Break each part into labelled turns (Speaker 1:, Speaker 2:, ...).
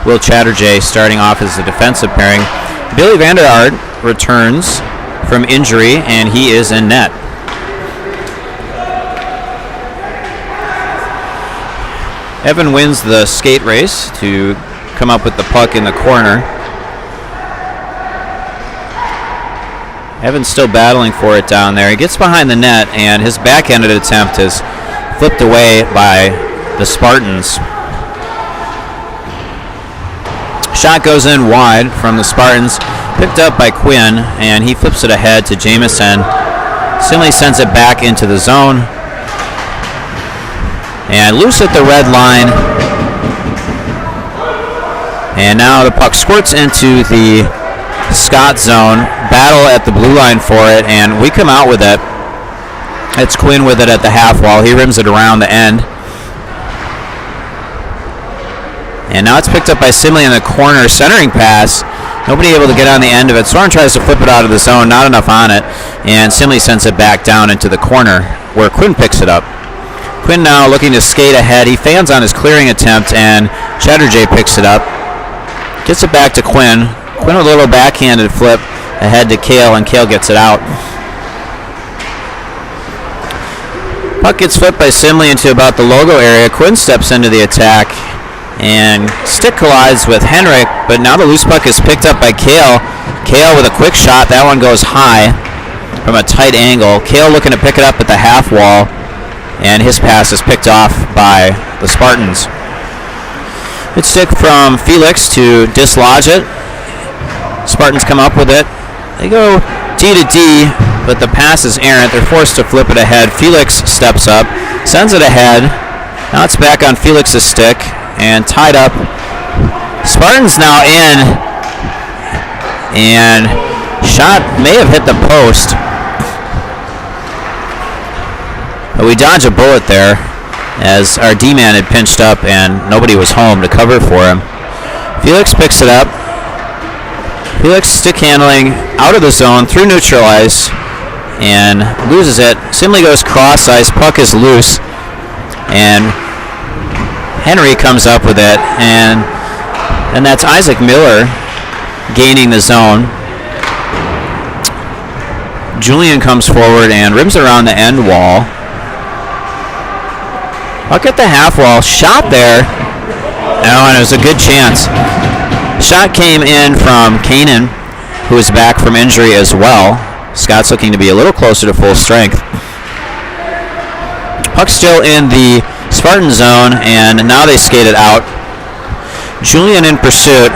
Speaker 1: Will Chatterjee starting off as the defensive pairing. Billy Vander Aert returns from injury, and he is in net. Evan wins the skate race to come up with the puck in the corner. Evan's still battling for it down there. He gets behind the net, and his backhanded attempt is flipped away by the Spartans. Shot goes in wide from the Spartans, picked up by Quinn, and he flips it ahead to Jamison. Simley sends it back into the zone. And loose at the red line. And now the puck squirts into the Scots zone. Battle at the blue line for it, and we come out with it. It's Quinn with it at the half wall. He rims it around the end. And now it's picked up by Simley in the corner, centering pass. Nobody able to get on the end of it. Soren tries to flip it out of the zone, not enough on it. And Simley sends it back down into the corner where Quinn picks it up. Quinn now looking to skate ahead. He fans on his clearing attempt, and Chatterjee picks it up. Gets it back to Quinn. Quinn with a little backhanded flip ahead to Kale, and Kale gets it out. Puck gets flipped by Simley into about the logo area. Quinn steps into the attack, and stick collides with Henrik, but now the loose puck is picked up by Kale. Kale with a quick shot. That one goes high from a tight angle. Kale looking to pick it up at the half wall, and his pass is picked off by the Spartans. Good stick from Felix to dislodge it. Spartans come up with it. They go D to D, but the pass is errant. They're forced to flip it ahead. Felix steps up, sends it ahead. Now it's back on Felix's stick and tied up. Spartans now in, and shot may have hit the post, but we dodge a bullet there as our D-man had pinched up and nobody was home to cover for him. Felix picks it up. Felix stick handling out of the zone through neutral ice and loses it. Simley goes cross ice. Puck is loose, and Henry comes up with it, and that's Isaac Miller gaining the zone. Julian comes forward and rims around the end wall. Puck at the half wall. Shot there. Oh, and it was a good chance. Shot came in from Kanan, who is back from injury as well. Scott's looking to be a little closer to full strength. Puck still in the Spartan zone, and now they skate it out. Julian in pursuit.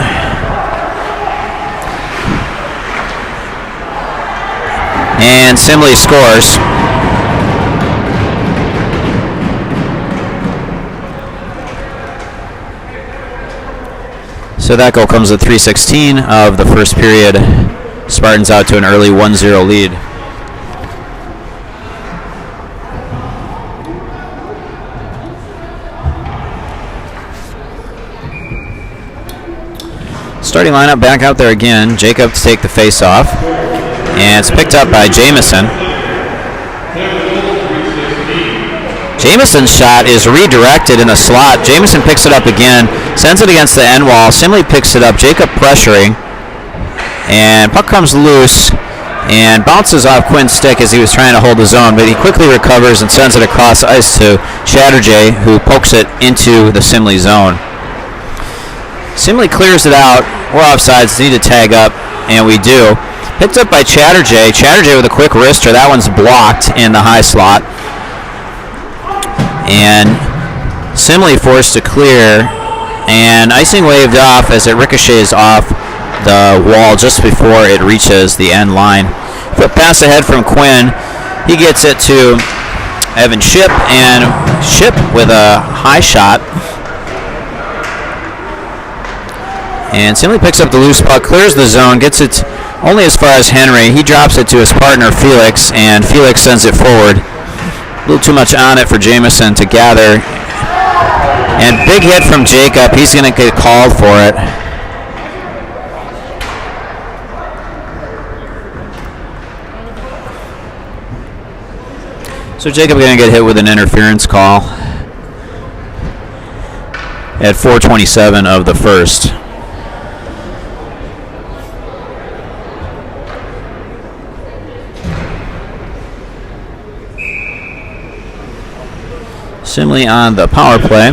Speaker 1: And Simley scores. So that goal comes at 3:16 of the first period. Spartans out to an early 1-0 lead. Starting lineup back out there again. Jacob to take the face-off. And it's picked up by Jamison. Jamison's shot is redirected in the slot. Jamison picks it up again, sends it against the end wall. Simley picks it up. Jacob pressuring. And puck comes loose and bounces off Quinn's stick as he was trying to hold the zone, but he quickly recovers and sends it across ice to Chatterjee, who pokes it into the Simley zone. Simley clears it out. We're offsides, need to tag up, and we do. Picked up by Chatterjee. Chatterjee with a quick wrister. That one's blocked in the high slot. And Simley forced to clear, and icing waved off as it ricochets off the wall just before it reaches the end line. Flip pass ahead from Quinn. He gets it to Evan Ship, and Ship with a high shot. And Simley picks up the loose puck, clears the zone, gets it only as far as Henry. He drops it to his partner Felix, and Felix sends it forward. A little too much on it for Jamison to gather. And big hit from Jacob. He's going to get called for it. So Jacob going to get hit with an interference call. at 4:27 of the first. Simley on the power play.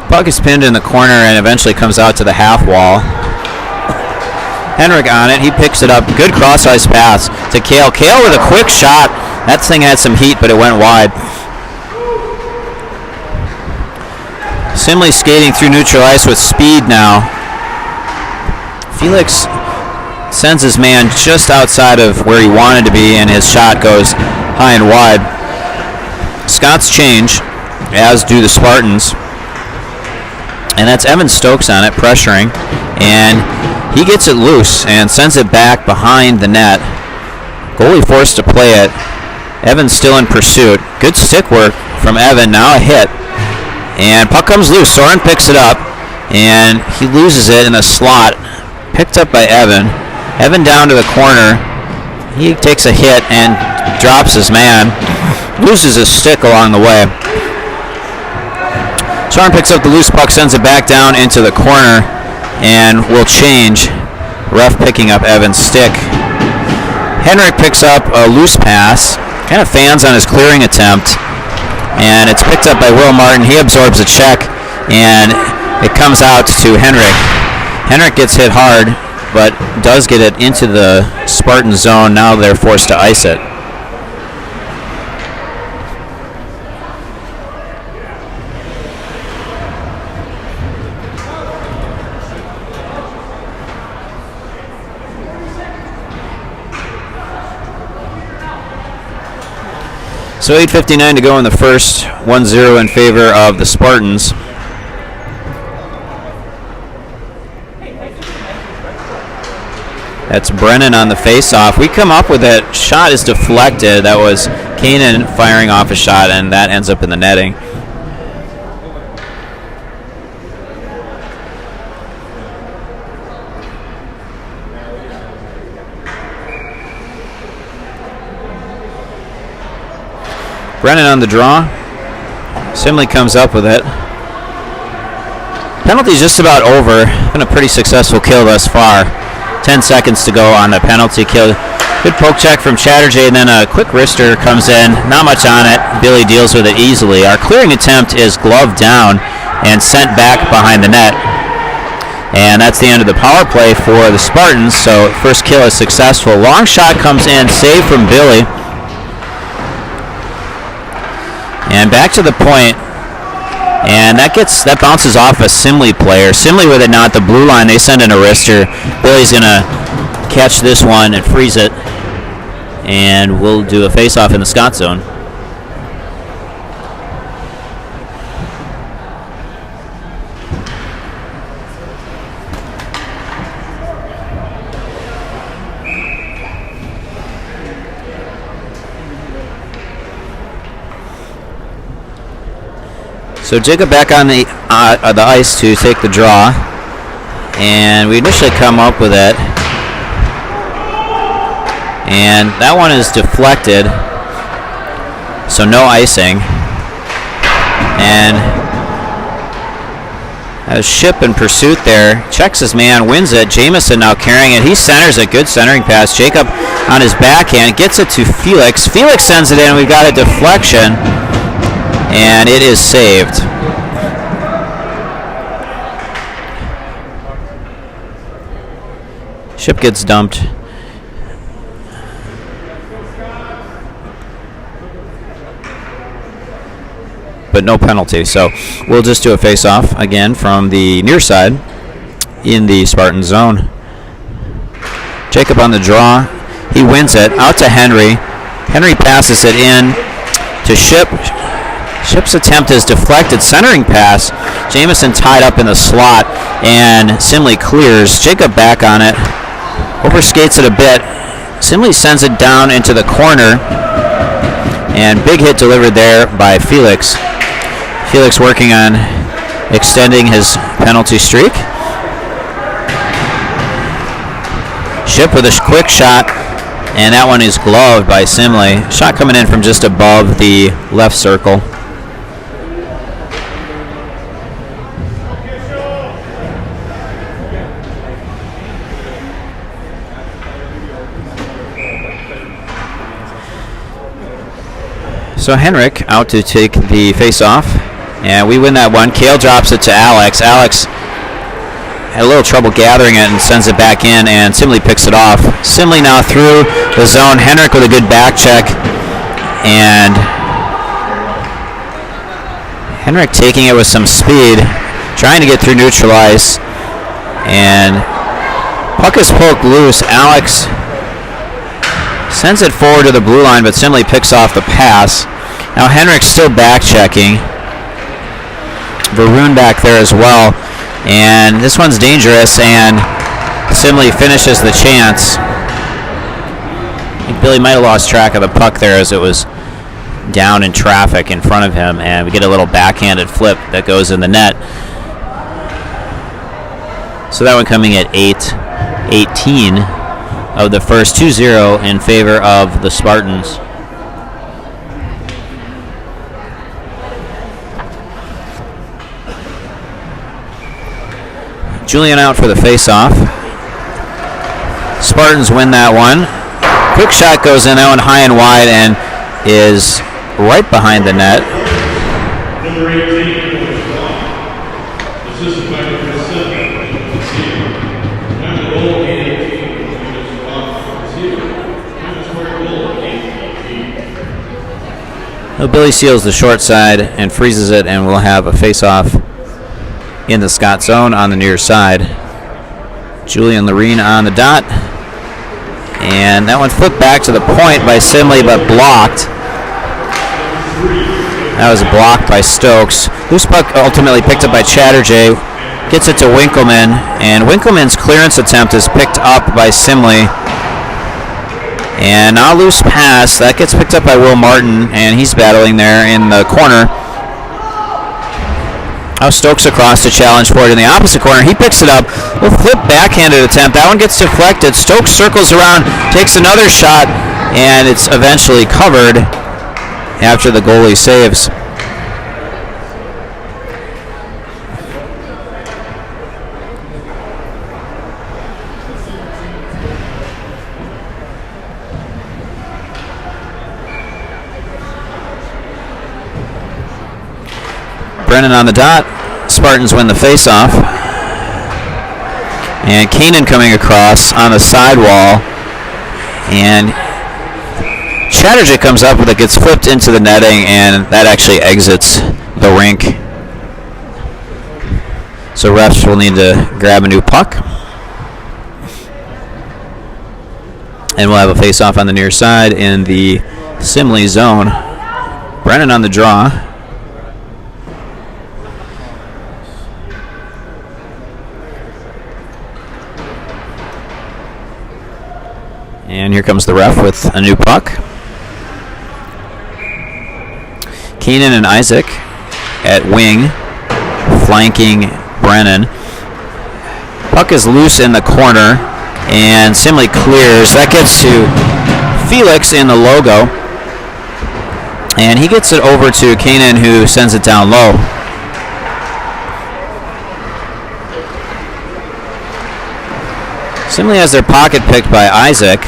Speaker 1: Puck is pinned in the corner and eventually comes out to the half wall. Henrik on it. He picks it up. Good cross-ice pass to Kale. Kale with a quick shot. That thing had some heat, but it went wide. Simley skating through neutral ice with speed now. Felix sends his man just outside of where he wanted to be, and his shot goes high and wide. Scots change, as do the Spartans. And that's Evan Stokes on it, pressuring. And he gets it loose and sends it back behind the net. Goalie forced to play it. Evan's still in pursuit. Good stick work from Evan, now a hit. And puck comes loose. Soren picks it up, and he loses it in a slot. Picked up by Evan. Evan down to the corner. He takes a hit and drops his man. Loses his stick along the way. Soren picks up the loose puck, sends it back down into the corner, and will change. Ref picking up Evan's stick. Henrik picks up a loose pass. Kind of fans on his clearing attempt. And it's picked up by Will Martin. He absorbs a check, and it comes out to Henrik. Henrik gets hit hard, but does get it into the Spartan zone. Now they're forced to ice it. So 8:59 to go in the first, 1-0 in favor of the Spartans. That's Brennan on the face-off. We come up with it. Shot is deflected. That was Kanan firing off a shot, and that ends up in the netting. Brennan on the draw. Simley comes up with it. Penalty's just about over. Been a pretty successful kill thus far. 10 seconds to go on the penalty kill. Good poke check from Chatterjee, and then a quick wrister comes in. Not much on it. Billy deals with it easily. Our clearing attempt is gloved down and sent back behind the net. And that's the end of the power play for the Spartans. So first kill is successful. Long shot comes in, save from Billy. And back to the point, and that bounces off a Simley player. Simley with it now at the blue line. They send in a wrister. Billy's gonna catch this one and freeze it, and we'll do a face-off in the Scott zone. So Jacob back on the ice to take the draw, and we initially come up with it, and that one is deflected, so no icing. And a Ship in pursuit there, checks his man, wins it. Jamison now carrying it. He centers a good centering pass. Jacob on his backhand gets it to Felix. Felix sends it in. We've got a deflection, and it is saved. Ship gets dumped. But no penalty, so we'll just do a face-off again from the near side in the Spartan zone. Jacob on the draw. He wins it out to Henry. Henry passes it in to Ship. Ship's attempt is deflected. Centering pass. Jamison tied up in the slot, and Simley clears. Jacob back on it. Overskates it a bit. Simley sends it down into the corner, and big hit delivered there by Felix. Felix working on extending his penalty streak. Ship with a quick shot, and that one is gloved by Simley. Shot coming in from just above the left circle. So Henrik out to take the face-off, and we win that one. Kale drops it to Alex. Alex had a little trouble gathering it and sends it back in, and Simley picks it off. Simley now through the zone. Henrik with a good back check, and Henrik taking it with some speed, trying to get through neutralize, and puck is poked loose. Alex sends it forward to the blue line, but Simley picks off the pass. Now Henrik's still back checking. Varun back there as well. And this one's dangerous, and Simley finishes the chance. I think Billy might have lost track of the puck there as it was down in traffic in front of him, and we get a little backhanded flip that goes in the net. So that one coming at 8:18 of the first, 2-0 in favor of the Spartans. Julian out for the face-off. Spartans win that one. Quick shot goes in, that one high and wide, and is right behind the net.
Speaker 2: Number 18, assistant by number 7, and the goal 18,
Speaker 1: Billy seals the short side and freezes it, and we'll have a face-off in the Scott zone on the near side. Julian Loreen on the dot. And that one flipped back to the point by Simley, but blocked. That was blocked by Stokes. Loose puck ultimately picked up by Chatterjee. Gets it to Winkleman, and Winkleman's clearance attempt is picked up by Simley. And now loose pass. That gets picked up by Will Martin, and he's battling there in the corner. Now Stokes across to challenge for it in the opposite corner. He picks it up. A flip backhanded attempt. That one gets deflected. Stokes circles around, takes another shot, and it's eventually covered after the goalie saves. Brennan on the dot. Spartans win the face-off. And Keenan coming across on the sidewall. And Chatterjee comes up with it, gets flipped into the netting, and that actually exits the rink. So refs will need to grab a new puck. And we'll have a face-off on the near side in the Simley zone. Brennan on the draw. And here comes the ref with a new puck. Keenan and Isaac at wing, flanking Brennan. Puck is loose in the corner, and Simley clears. That gets to Felix in the logo, and he gets it over to Keenan, who sends it down low. Simley has their pocket picked by Isaac,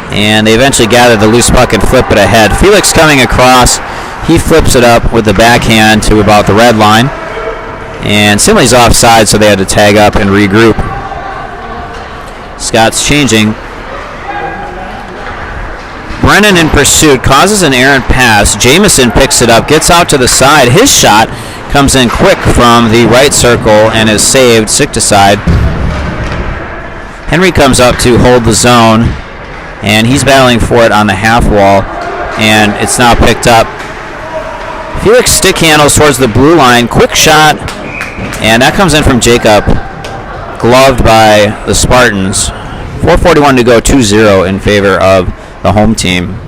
Speaker 1: and they eventually gather the loose puck and flip it ahead. Felix coming across, he flips it up with the backhand to about the red line, and Simley's offside, so they had to tag up and regroup. Scott's changing. Brennan in pursuit, causes an errant pass. Jamison picks it up, gets out to the side. His shot comes in quick from the right circle and is saved, stick to side. Henry comes up to hold the zone, and he's battling for it on the half wall, and it's now picked up. Felix stick handles towards the blue line, quick shot, and that comes in from Jacob, gloved by the Spartans. 4:41 to go, 2-0 in favor of the home team.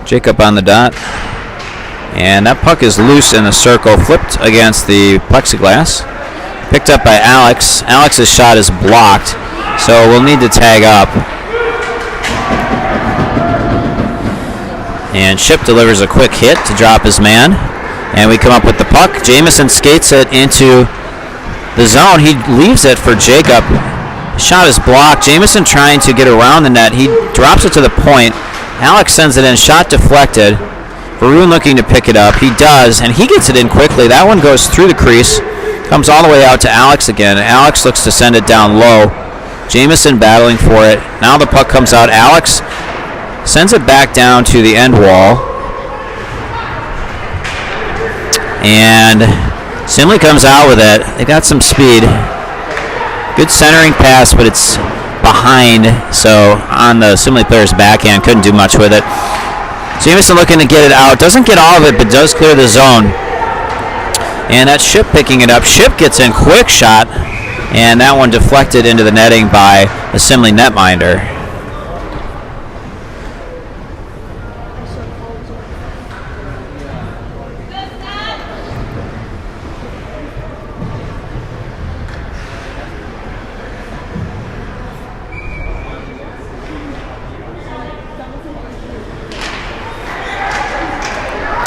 Speaker 1: Jacob on the dot. And that puck is loose in the circle, flipped against the plexiglass. Picked up by Alex. Alex's shot is blocked, so we'll need to tag up. And Ship delivers a quick hit to drop his man. And we come up with the puck. Jamison skates it into the zone. He leaves it for Jacob. Shot is blocked. Jamison trying to get around the net. He drops it to the point. Alex sends it in. Shot deflected. Varun looking to pick it up. He does, and he gets it in quickly. That one goes through the crease. Comes all the way out to Alex again. Alex looks to send it down low. Jamison battling for it. Now the puck comes out. Alex sends it back down to the end wall. And Simley comes out with it. They got some speed. Good centering pass, but it's behind. So on the Simley player's backhand, couldn't do much with it. Jamison looking to get it out. Doesn't get all of it, but does clear the zone. And that's Ship picking it up. Ship gets in, quick shot. And that one deflected into the netting by the Simley netminder.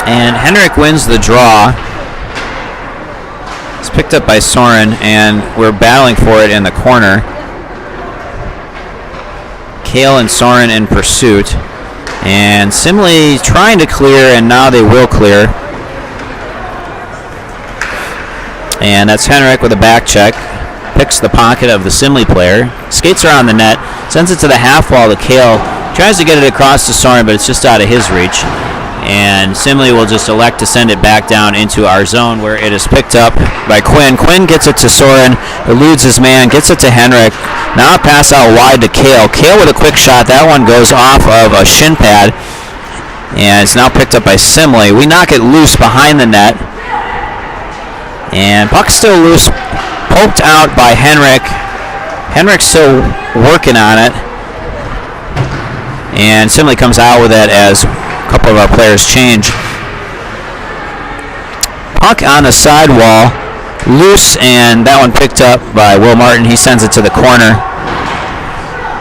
Speaker 1: And Henrik wins the draw. It's picked up by Soren, and we're battling for it in the corner. Kale and Soren in pursuit. And Simley trying to clear, and now they will clear. And that's Henrik with a back check. Picks the pocket of the Simley player. Skates around the net. Sends it to the half wall to Kale. Tries to get it across to Soren, but it's just out of his reach. And Simley will just elect to send it back down into our zone, where it is picked up by Quinn. Quinn gets it to Soren, eludes his man, gets it to Henrik. Now a pass out wide to Kale. Kale with a quick shot. That one goes off of a shin pad, and it's now picked up by Simley. We knock it loose behind the net, and puck still loose, poked out by Henrik. Henrik's still working on it, and Simley comes out with it as couple of our players change. Puck on the sidewall, loose, and that one picked up by Will Martin. He sends it to the corner.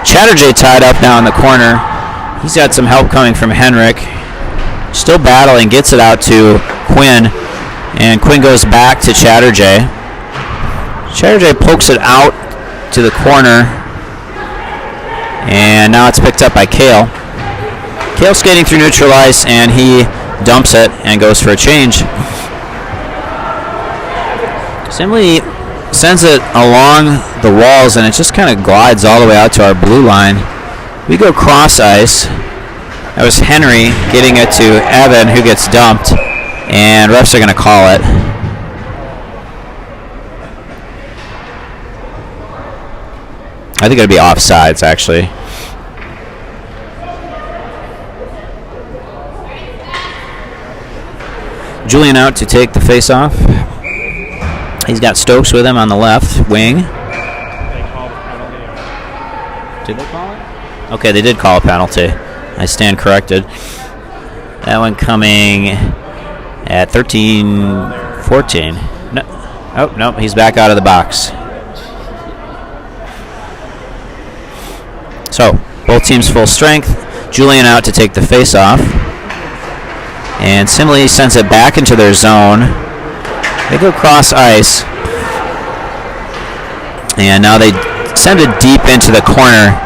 Speaker 1: Chatterjee tied up now in the corner. He's got some help coming from Henrik. Still battling, gets it out to Quinn, and Quinn goes back to Chatterjee. Chatterjee pokes it out to the corner, and now it's picked up by Kale. Kale skating through neutral ice, and he dumps it and goes for a change. Simley sends it along the walls, and it just kind of glides all the way out to our blue line. We go cross ice. That was Henry getting it to Evan, who gets dumped, and refs are going to call it. I think it'd be offsides, actually. Julian out to take the face-off. He's got Stokes with him on the left wing. Did they call it? Okay, they did call a penalty. I stand corrected. That one coming at 13-14. No, oh, no, he's back out of the box. So, both teams full strength. Julian out to take the face-off. And Simley sends it back into their zone. They go cross ice. And now they send it deep into the corner.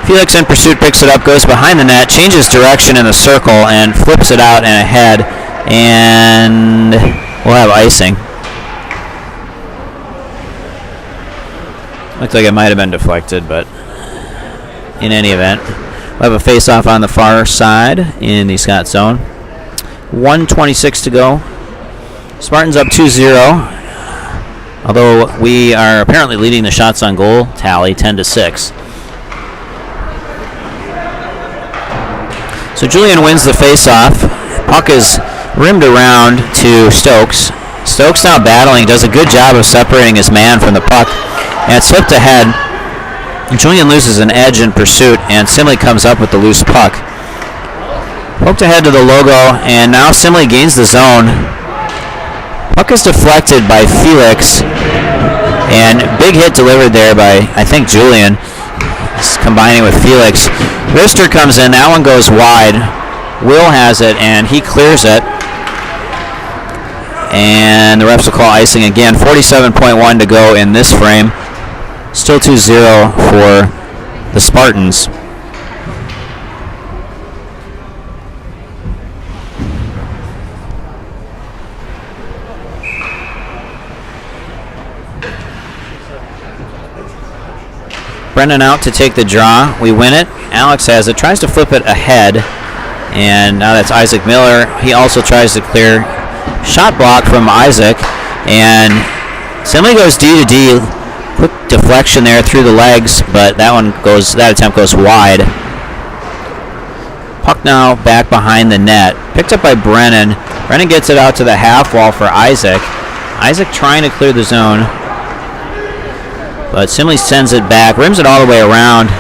Speaker 1: Felix in pursuit picks it up, goes behind the net, changes direction in the circle, and flips it out and ahead. And we'll have icing. Looked like it might have been deflected, but in any event, we'll have a face-off on the far side in the Scott zone. 1:26 to go. Spartans up 2-0. Although we are apparently leading the shots on goal tally 10-6. So Julian wins the face-off. Puck is rimmed around to Stokes. Stokes now battling, does a good job of separating his man from the puck. And it's flipped ahead. And Julian loses an edge in pursuit, and Simley comes up with the loose puck. Poked ahead to the logo, and now Simley gains the zone. Puck is deflected by Felix, and big hit delivered there by, I think, Julian. He's combining with Felix. Rister comes in. That one goes wide. Will has it, and he clears it. And the refs will call icing again. 47.1 to go in this frame. Still 2-0 for the Spartans. Brennan out to take the draw. We win it. Alex has it. Tries to flip it ahead. And now that's Isaac Miller. He also tries to clear. Shot block from Isaac. And Simley goes D to D. Quick deflection there through the legs. But that attempt goes wide. Puck now back behind the net. Picked up by Brennan. Brennan gets it out to the half wall for Isaac. Isaac trying to clear the zone. But Simley sends it back, rims it all the way around,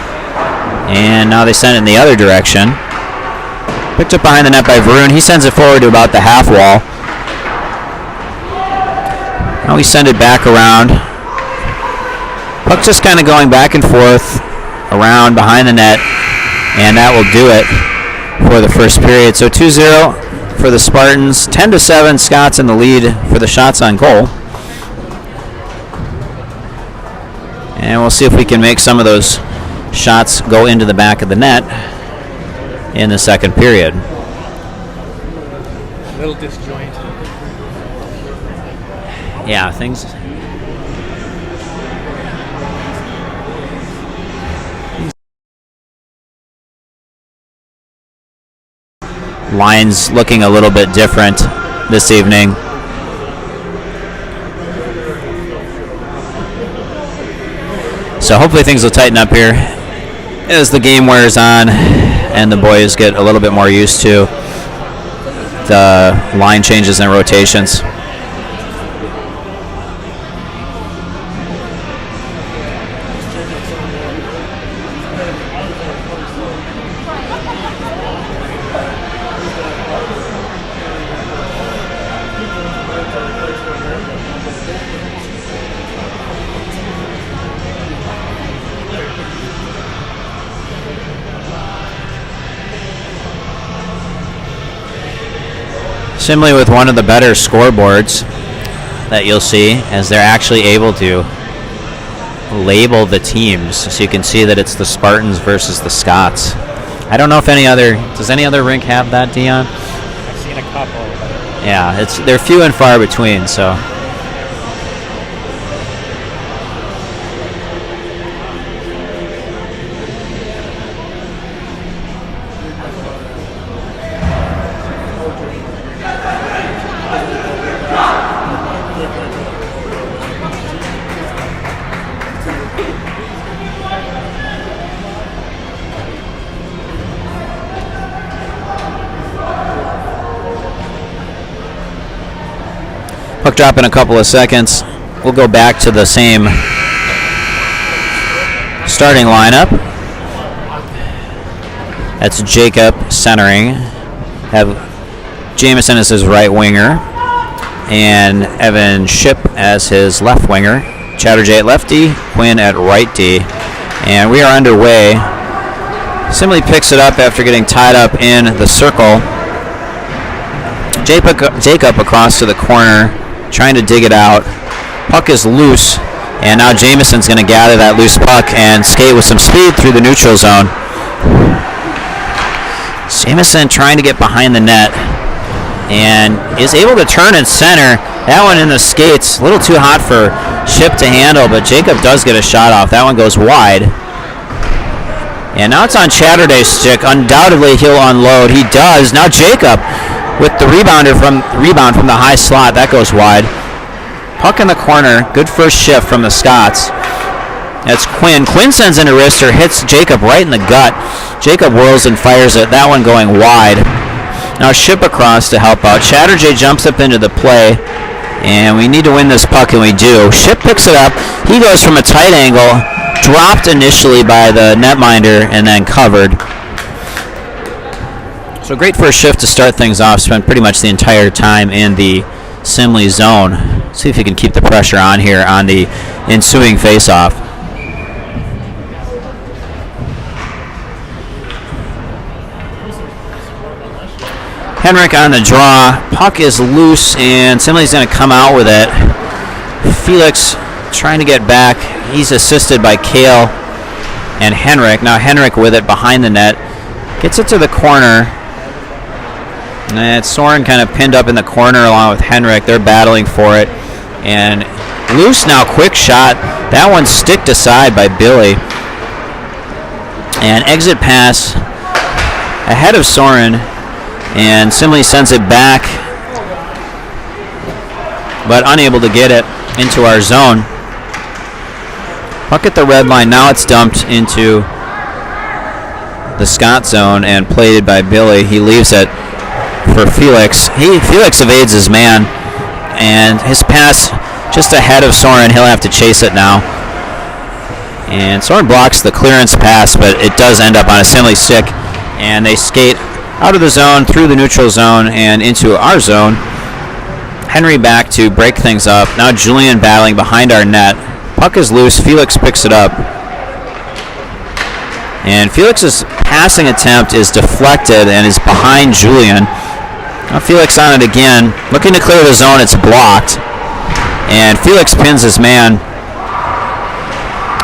Speaker 1: and now they send it in the other direction. Picked up behind the net by Varun. He sends it forward to about the half wall. Now we send it back around. Puck just kind of going back and forth around behind the net, and that will do it for the first period. So 2-0 for the Spartans, 10-7, Scots in the lead for the shots on goal. And we'll see if we can make some of those shots go into the back of the net in the second period.
Speaker 3: A little disjoint.
Speaker 1: Yeah, things. Lines looking a little bit different this evening. So hopefully things will tighten up here as the game wears on and the boys get a little bit more used to the line changes and rotations. Simley with one of the better scoreboards that you'll see, as they're actually able to label the teams, so you can see that it's the Spartans versus the Scots. I don't know if does any other rink have that, Dion?
Speaker 3: I've seen a couple.
Speaker 1: Yeah, they're few and far between, so. Puck drop in a couple of seconds. We'll go back to the same starting lineup. That's Jacob centering. Have Jameson as his right winger, and Evan Shipp as his left winger. Chatterjee at lefty, Quinn at right D. And we are underway. Simley picks it up after getting tied up in the circle. Jacob across to the corner, trying to dig it out. Puck is loose, and now Jameson's going to gather that loose puck and skate with some speed through the neutral zone. Jameson trying to get behind the net and is able to turn and center. That one in the skates, a little too hot for Shipp to handle, but Jacob does get a shot off. That one goes wide. And now it's on Chatterjay's stick. Undoubtedly he'll unload. He does. Now Jacob with the rebound from the high slot. That goes wide. Puck in the corner. Good first shift from the Scots. That's Quinn. Quinn sends in a wrister, hits Jacob right in the gut. Jacob whirls and fires it. That one going wide. Now Shipp across to help out. Chatterjee jumps up into the play, and we need to win this puck, and we do. Shipp picks it up. He goes from a tight angle, dropped initially by the netminder, and then covered. So great first shift to start things off. Spent pretty much the entire time in the Simley zone. See if he can keep the pressure on here on the ensuing face-off. Henrik on the draw. Puck is loose, and Simley's going to come out with it. Felix trying to get back. He's assisted by Kale and Henrik. Now Henrik with it behind the net. Gets it to the corner. And Soren kind of pinned up in the corner along with Henrik. They're battling for it. And loose now, quick shot. That one sticked aside by Billy. And exit pass ahead of Soren. And Simley sends it back, but unable to get it into our zone. Puck at the red line. Now it's dumped into the Scott zone and played by Billy. He leaves it for Felix. Felix evades his man, and his pass just ahead of Soren. He'll have to chase it now. And Soren blocks the clearance pass, but it does end up on a Simley stick, and they skate out of the zone, through the neutral zone, and into our zone. Henry back to break things up. Now Julian battling behind our net. Puck is loose. Felix picks it up. And Felix's passing attempt is deflected and is behind Julian. Now Felix on it again. Looking to clear the zone. It's blocked. And Felix pins his man.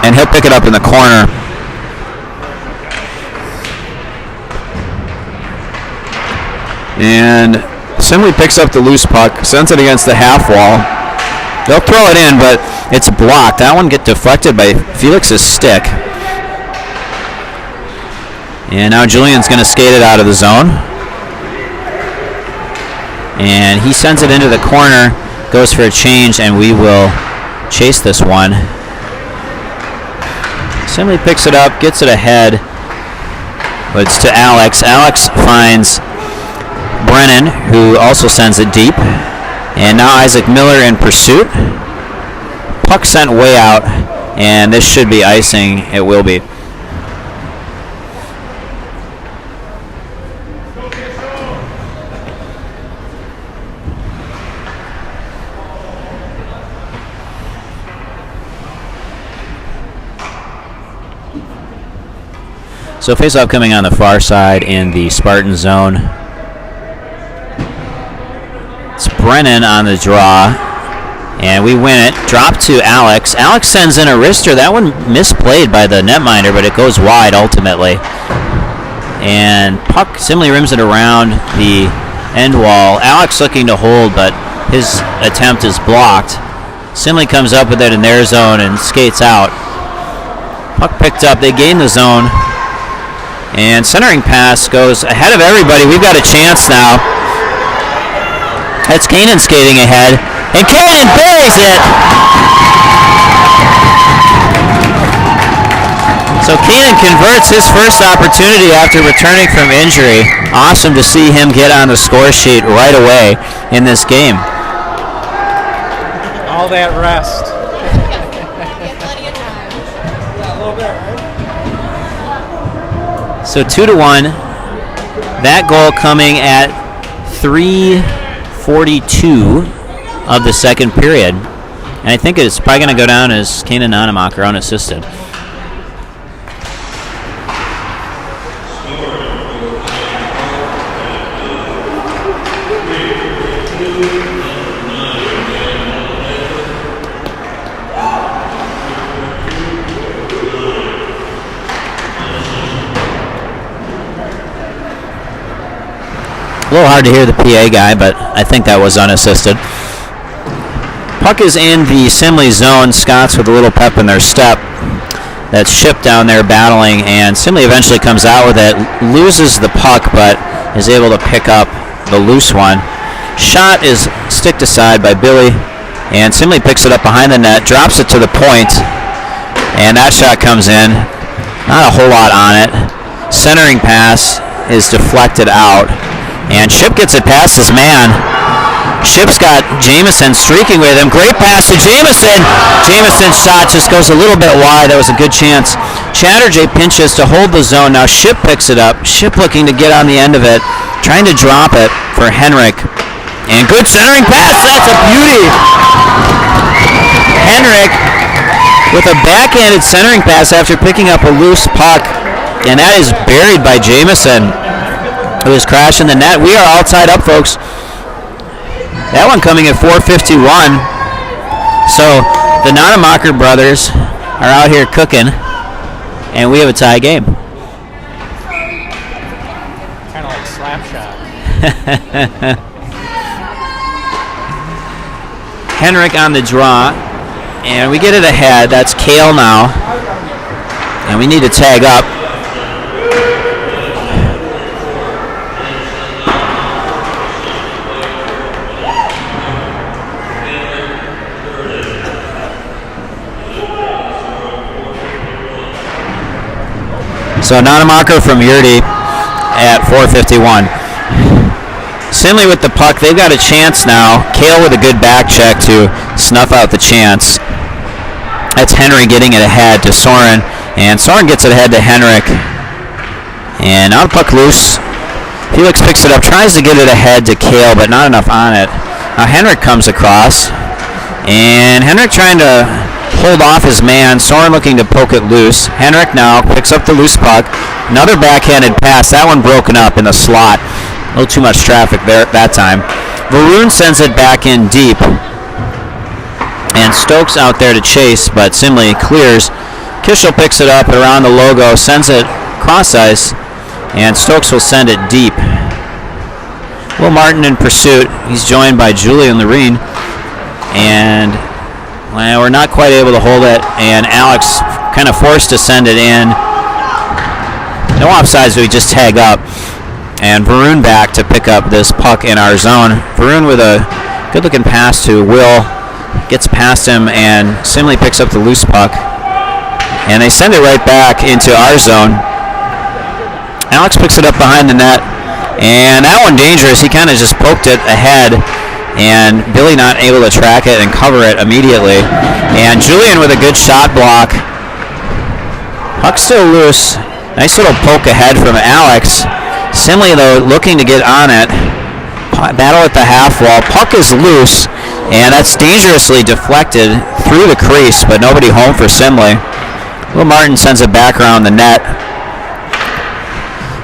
Speaker 1: And he'll pick it up in the corner. And Simley picks up the loose puck, sends it against the half wall. They'll throw it in, but it's blocked. That one gets deflected by Felix's stick. And now Julian's going to skate it out of the zone. And he sends it into the corner, goes for a change, and we will chase this one. Simley picks it up, gets it ahead, but it's to Alex. Alex finds Brennan, who also sends it deep. And now Isaac Miller in pursuit. Puck sent way out, and this should be icing. It will be. So face-off coming on the far side in the Spartan zone. It's Brennan on the draw, and we win it. Drop to Alex. Alex sends in a wrister. That one misplayed by the netminder, but it goes wide ultimately. And puck Simley rims it around the end wall. Alex looking to hold, but his attempt is blocked. Simley comes up with it in their zone and skates out. Puck picked up. They gain the zone. And centering pass goes ahead of everybody. We've got a chance now. That's Kanan skating ahead, and Kanan buries it! So Kanan converts his first opportunity after returning from injury. Awesome to see him get on the score sheet right away in this game.
Speaker 3: All that rest.
Speaker 4: Plenty of time. Yeah, a little bit, right?
Speaker 1: So 2-1. That goal coming at 3:42 of the second period. And I think it's probably going to go down as Kanan Anemacher unassisted. A little hard to hear the PA guy, but I think that was unassisted. Puck is in the Simley zone. Scots with a little pep in their step. That's Ship down there battling, and Simley eventually comes out with it, loses the puck, but is able to pick up the loose one. Shot is sticked aside by Billy, and Simley picks it up behind the net, drops it to the point, and that shot comes in. Not a whole lot on it. Centering pass is deflected out. And Ship gets it past his man. Ship's got Jameson streaking with him. Great pass to Jameson. Jameson's shot just goes a little bit wide. That was a good chance. Chatterjee pinches to hold the zone. Now Ship picks it up. Ship looking to get on the end of it, trying to drop it for Henrik. And good centering pass. That's a beauty. Henrik with a backhanded centering pass after picking up a loose puck. And that is buried by Jameson, who is crashing the net. We are all tied up, folks. That one coming at 4:51. So the Nonemacher brothers are out here cooking, and we have a tie game.
Speaker 3: Kind of like slap shot.
Speaker 1: Henrik on the draw, and we get it ahead. That's Kale now, and we need to tag up. So Nonemacher from Yurdi at 4:51. Simley with the puck. They've got a chance now. Kale with a good back check to snuff out the chance. That's Henry getting it ahead to Soren. And Soren gets it ahead to Henrik. And now the puck loose. Felix picks it up, tries to get it ahead to Kale, but not enough on it. Now Henrik comes across. And Henrik trying to hold off his man. Soren looking to poke it loose. Henrik now picks up the loose puck. Another backhanded pass. That one broken up in the slot. A little too much traffic there at that time. Varun sends it back in deep. And Stokes out there to chase, but Simley clears. Kishel picks it up around the logo, sends it cross ice, and Stokes will send it deep. Will Martin in pursuit. He's joined by Julian Loreen. And well, we're not quite able to hold it, and Alex kind of forced to send it in. No offsides, so we just tag up. And Varun back to pick up this puck in our zone. Varun with a good-looking pass to Will. Gets past him, and Simley picks up the loose puck. And they send it right back into our zone. Alex picks it up behind the net. And that one dangerous. He kind of just poked it ahead. And Billy not able to track it and cover it immediately. And Julian with a good shot block. Puck still loose. Nice little poke ahead from Alex. Simley, though, looking to get on it. Battle at the half wall. Puck is loose, and that's dangerously deflected through the crease, but nobody home for Simley. Will Martin sends it back around the net.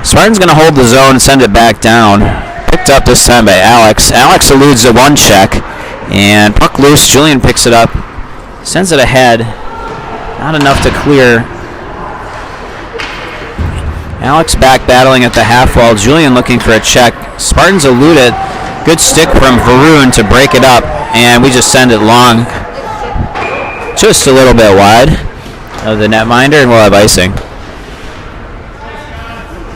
Speaker 1: Spartan's going to hold the zone and send it back down. Picked up this time by Alex. Alex eludes the one check, and puck loose. Julian picks it up, sends it ahead. Not enough to clear. Alex back battling at the half wall. Julian looking for a check. Spartans eluded. Good stick from Varun to break it up, and we just send it long. Just a little bit wide of the netminder, and we'll have icing.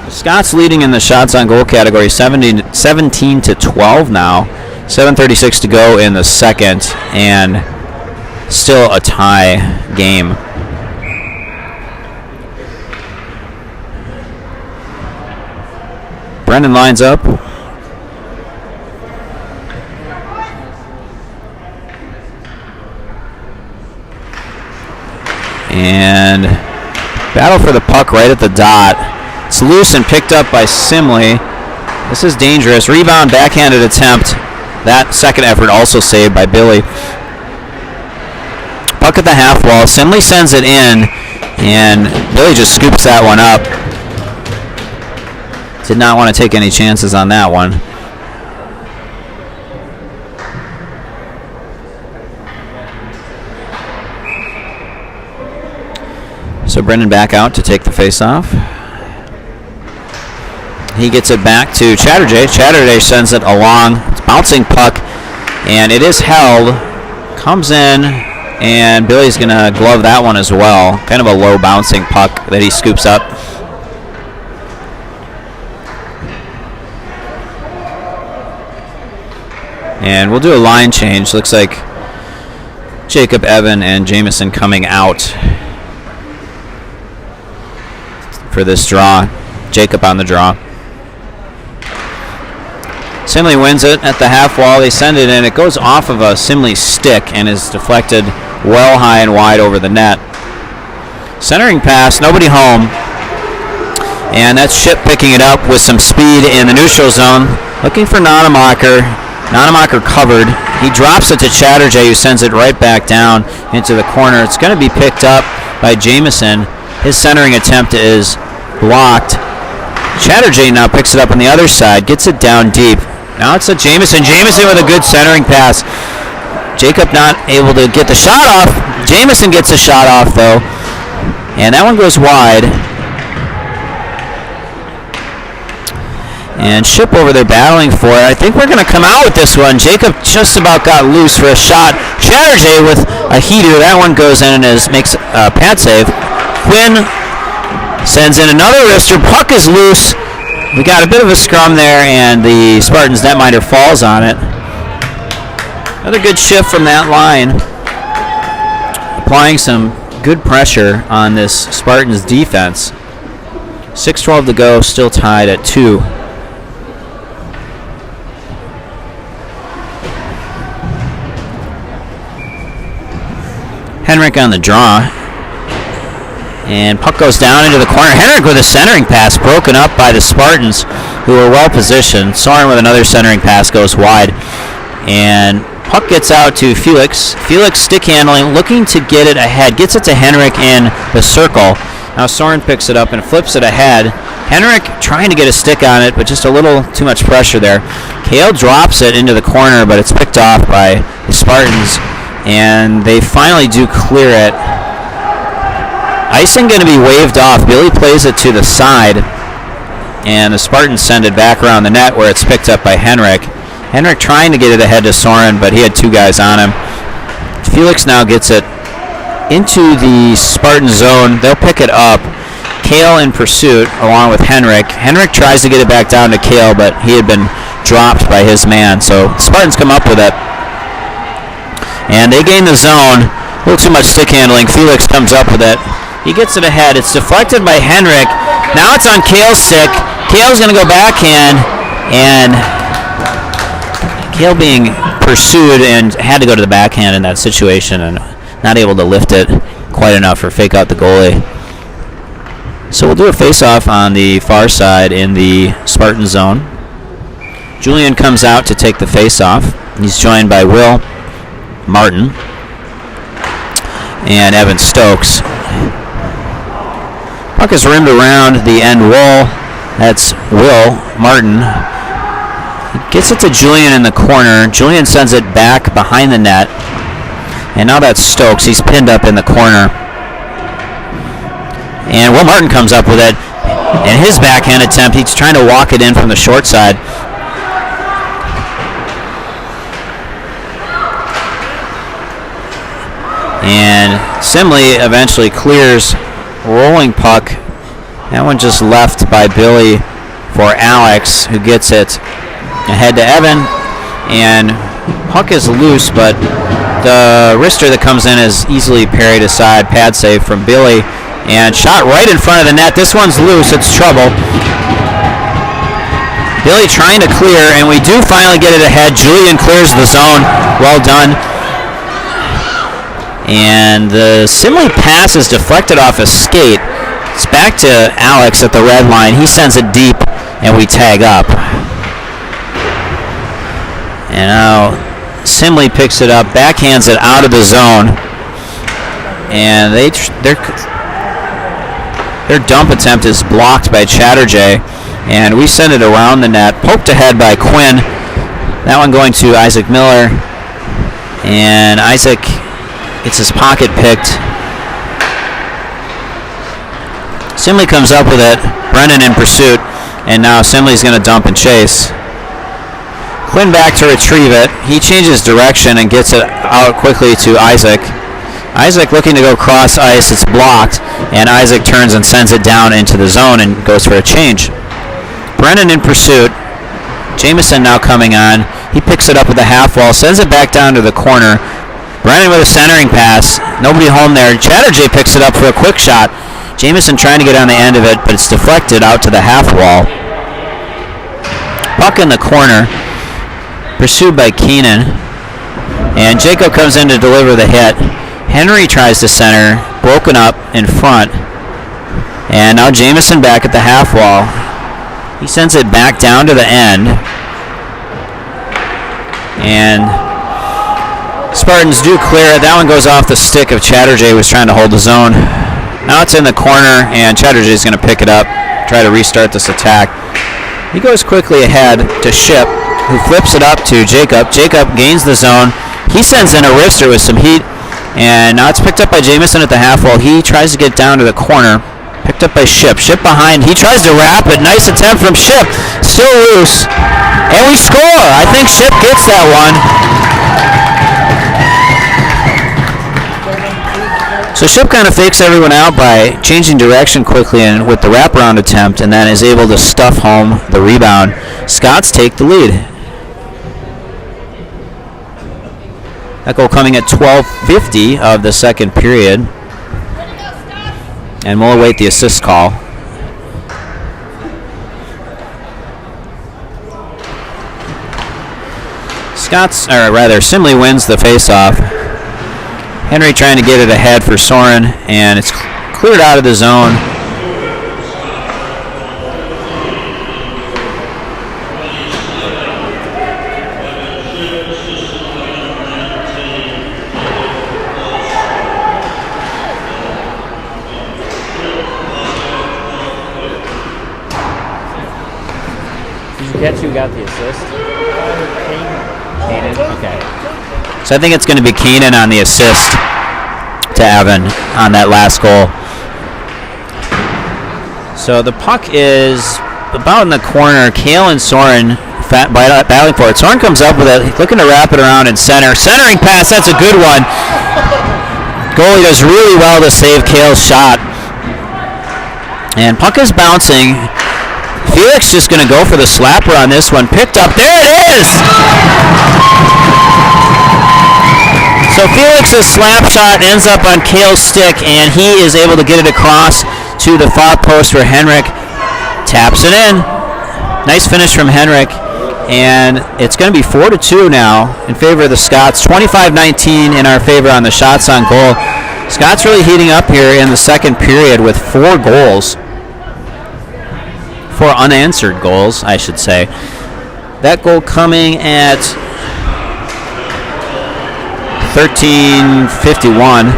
Speaker 1: Scots leading in the shots on goal category, 17 to 12 now. 7:36 to go in the second, and still a tie game. Brendan lines up. And battle for the puck right at the dot. It's loose and picked up by Simley. This is dangerous. Rebound, backhanded attempt. That second effort also saved by Billy. Puck at the half wall. Simley sends it in, and Billy just scoops that one up. Did not want to take any chances on that one. So Brendan back out to take the face-off. He gets it back to Chatterjee. Chatterjee sends it along. It's bouncing puck, and it is held. Comes in, and Billy's going to glove that one as well. Kind of a low bouncing puck that he scoops up. And we'll do a line change. Looks like Jacob, Evan, and Jameson coming out for this draw. Jacob on the draw. Simley wins it at the half wall. They send it in. It goes off of a Simley stick and is deflected well high and wide over the net. Centering pass, nobody home. And that's Ship picking it up with some speed in the neutral zone. Looking for Nonemacher. Nonemacher covered. He drops it to Chatterjee, who sends it right back down into the corner. It's going to be picked up by Jamison. His centering attempt is blocked. Chatterjee now picks it up on the other side, gets it down deep. Now it's a Jamison. Jamison with a good centering pass. Jacob not able to get the shot off. Jamison gets the shot off, though. And that one goes wide. And Ship over there battling for it. I think we're going to come out with this one. Jacob just about got loose for a shot. Chatterjee with a heater. That one goes in and makes a pad save. Quinn sends in another wrister. Puck is loose. We got a bit of a scrum there, and the Spartans netminder falls on it. Another good shift from that line. Applying some good pressure on this Spartans defense. 6:12 to go, still tied at 2. Henrik on the draw. And puck goes down into the corner. Henrik with a centering pass broken up by the Spartans, who were well positioned. Soren with another centering pass goes wide. And puck gets out to Felix. Felix stick handling, looking to get it ahead. Gets it to Henrik in the circle. Now Soren picks it up and flips it ahead. Henrik trying to get a stick on it, but just a little too much pressure there. Kale drops it into the corner, but it's picked off by the Spartans. And they finally do clear it. Icing going to be waved off. Billy plays it to the side, and the Spartans send it back around the net where it's picked up by Henrik. Henrik trying to get it ahead to Soren, but he had 2 guys on him. Felix now gets it into the Spartan zone. They'll pick it up. Kale in pursuit along with Henrik. Henrik tries to get it back down to Kale, but he had been dropped by his man. So Spartans come up with it. And they gain the zone. A little too much stick handling. Felix comes up with it. He gets it ahead. It's deflected by Henrik. Now it's on Kale's stick. Kale's going to go backhand. And Kale being pursued and had to go to the backhand in that situation and not able to lift it quite enough or fake out the goalie. So we'll do a face-off on the far side in the Spartan zone. Julian comes out to take the face-off. He's joined by Will Martin and Evan Stokes. Puck is rimmed around the end wall. That's Will Martin. He gets it to Julian in the corner. Julian sends it back behind the net. And now that's Stokes. He's pinned up in the corner. And Will Martin comes up with it. And his backhand attempt, he's trying to walk it in from the short side. And Simley eventually clears. Rolling puck. That one just left by Billy for Alex, who gets it ahead to Evan. And puck is loose, but the wrister that comes in is easily parried aside. Pad save from Billy. And shot right in front of the net. This one's loose. It's trouble. Billy trying to clear, and we do finally get it ahead. Julian clears the zone. Well done. And the Simley pass is deflected off a skate. It's back to Alex at the red line. He sends it deep, and we tag up. And now Simley picks it up, backhands it out of the zone, and their dump attempt is blocked by Chatterjee, and we send it around the net, poked ahead by Quinn. That one going to Isaac Miller, and Isaac gets his pocket picked. Simley comes up with it. Brennan in pursuit, and now Simley's going to dump and chase. Quinn back to retrieve it. He changes direction and gets it out quickly to Isaac. Isaac looking to go cross ice. It's blocked, and Isaac turns and sends it down into the zone and goes for a change. Brennan in pursuit. Jamison now coming on. He picks it up with the half wall, sends it back down to the corner. Brennan with a centering pass. Nobody home there. Chatterjee picks it up for a quick shot. Jamison trying to get on the end of it, but it's deflected out to the half wall. Puck in the corner. pursued by Keenan. And Jacob comes in to deliver the hit. Henry tries to center, broken up in front. And now Jamison back at the half wall. He sends it back down to the end. And Spartans do clear it. That one goes off the stick of Chatterjee, who was trying to hold the zone. Now it's in the corner, and Chatterjee is going to pick it up, try to restart this attack. He goes quickly ahead to Ship, who flips it up to Jacob. Jacob gains the zone. He sends in a wrister with some heat, and now it's picked up by Jamison at the half wall. He tries to get down to the corner. Picked up by Ship. Ship behind. He tries to wrap it. Nice attempt from Ship. Still loose. And we score. I think Ship gets that one. So Ship kind of fakes everyone out by changing direction quickly and with the wraparound attempt, and then is able to stuff home the rebound. Scots take the lead. That goal coming at 12:50 of the second period. And we'll await the assist call. Simley wins the faceoff. Henry trying to get it ahead for Soren, and it's cleared out of the zone.
Speaker 3: Guess who got the assist? Keenan. Okay.
Speaker 1: So I think it's going to be Keenan on the assist to Evan on that last goal. So the puck is about in the corner. Kale and Soren battling for it. Soren comes up with it, looking to wrap it around in center. Centering pass, that's a good one. Goalie does really well to save Kale's shot. And puck is bouncing. Felix just going to go for the slapper on this one. Picked up. There it is! So Felix's slap shot ends up on Kale's stick, and he is able to get it across to the far post for Henrik. Taps it in. Nice finish from Henrik. And it's going to be 4-2 now in favor of the Scots. 25-19 in our favor on the shots on goal. Scots really heating up here in the second period with 4 goals. 4 unanswered goals, I should say. That goal coming at 13:51.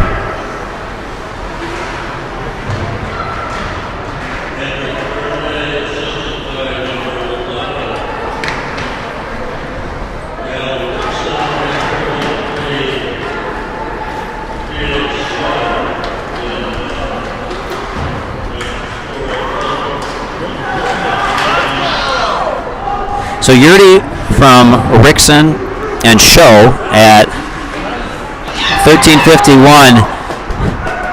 Speaker 1: So Yurdi from Rickson and Show at 13:51.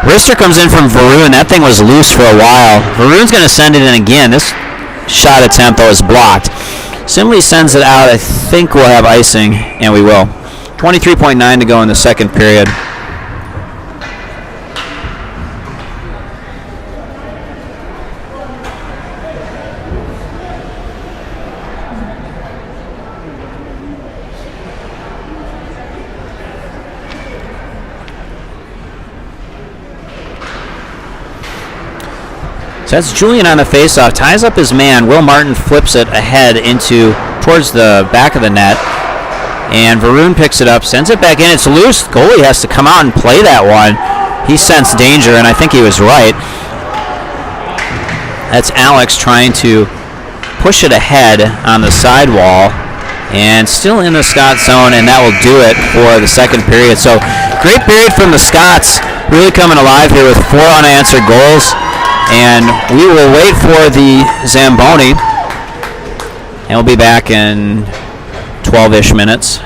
Speaker 1: Rister comes in from Varun. That thing was loose for a while. Varun's going to send it in again. This shot attempt, though, is blocked. Simley sends it out. I think we'll have icing, and we will. 23.9 to go in the second period. So that's Julian on the faceoff, ties up his man. Will Martin flips it ahead towards the back of the net, and Varun picks it up, sends it back in. It's loose. Goalie has to come out and play that one. He sensed danger, and I think he was right. That's Alex trying to push it ahead on the sidewall, and still in the Scots zone, and that will do it for the second period. So great period from the Scots, really coming alive here with 4 unanswered goals. And we will wait for the Zamboni, and we'll be back in 12-ish minutes.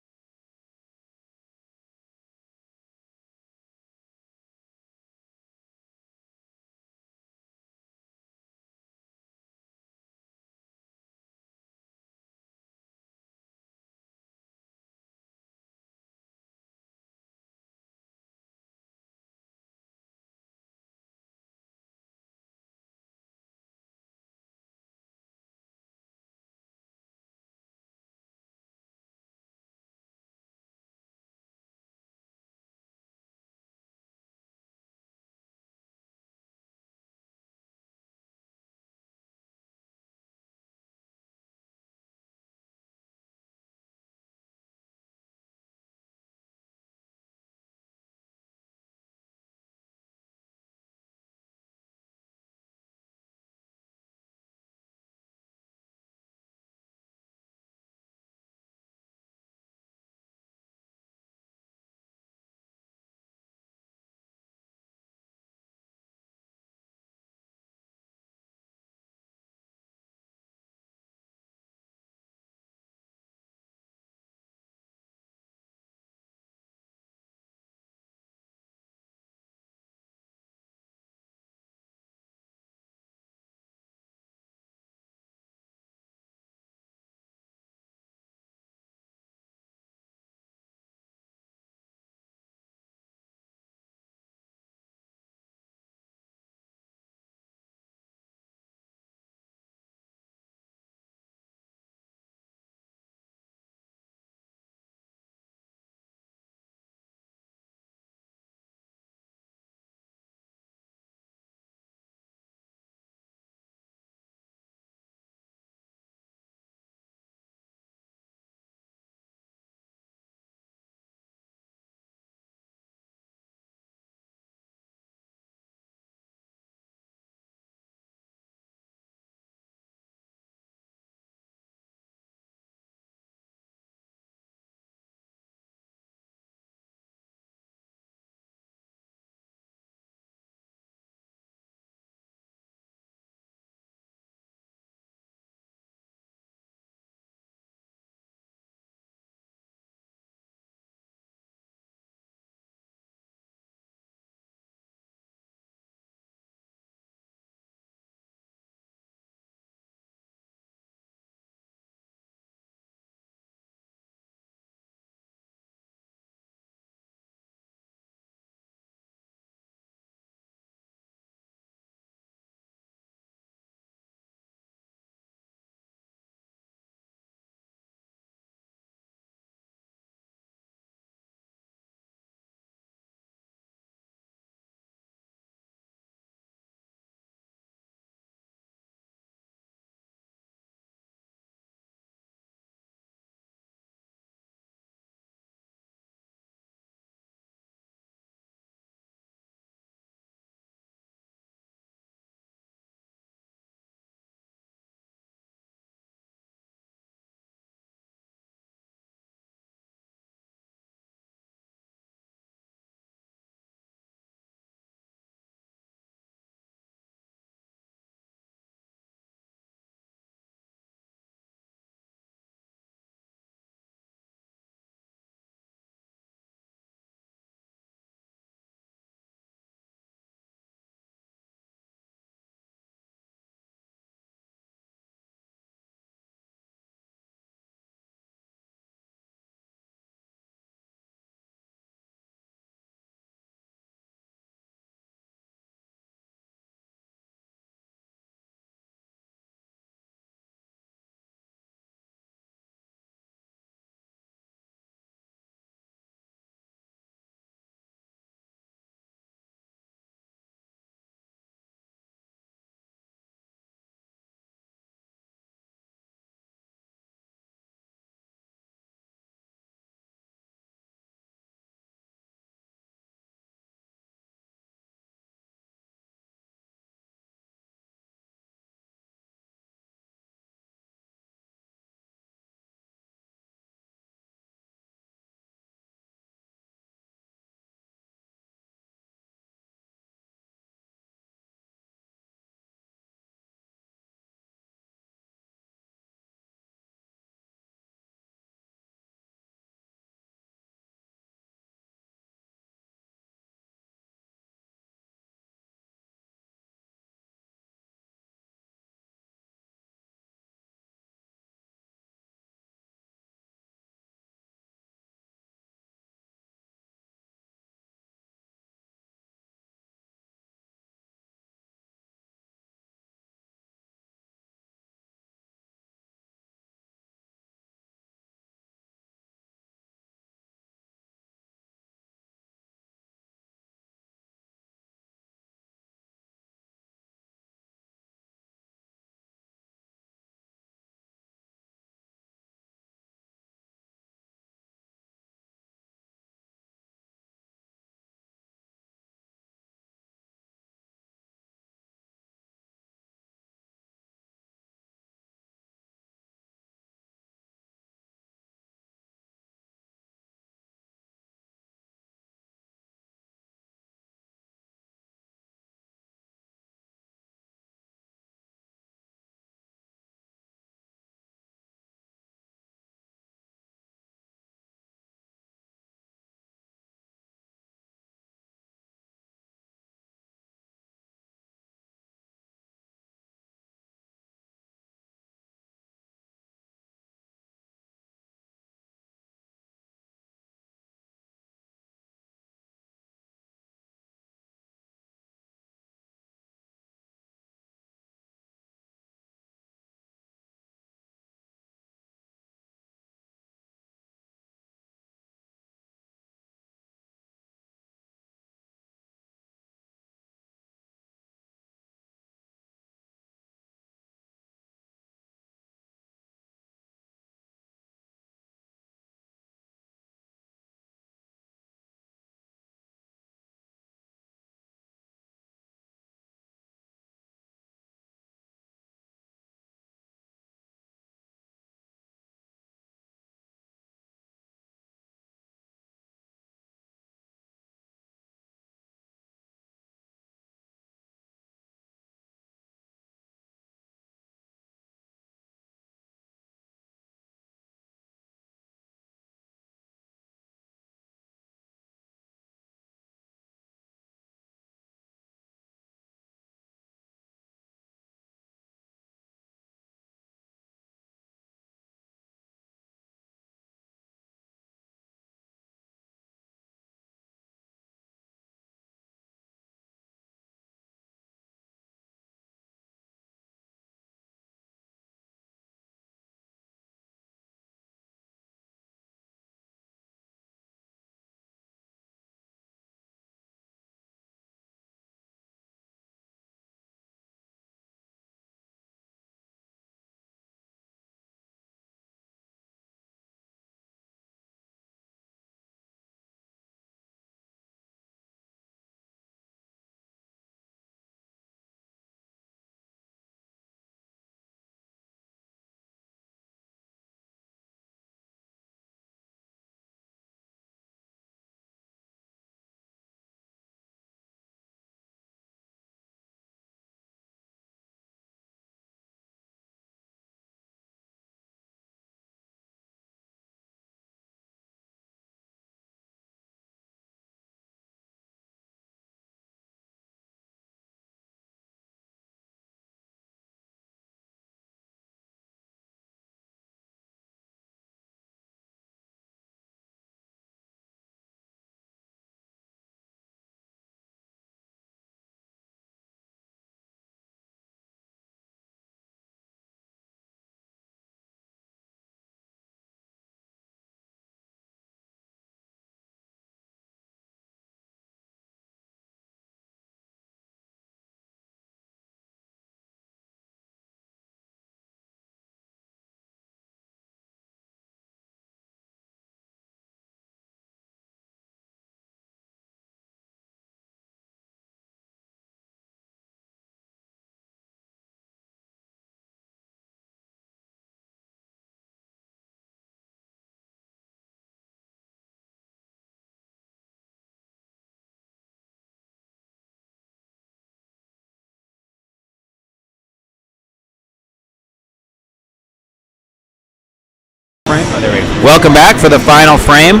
Speaker 3: frame? Oh, there we go.
Speaker 1: Welcome back for the final frame,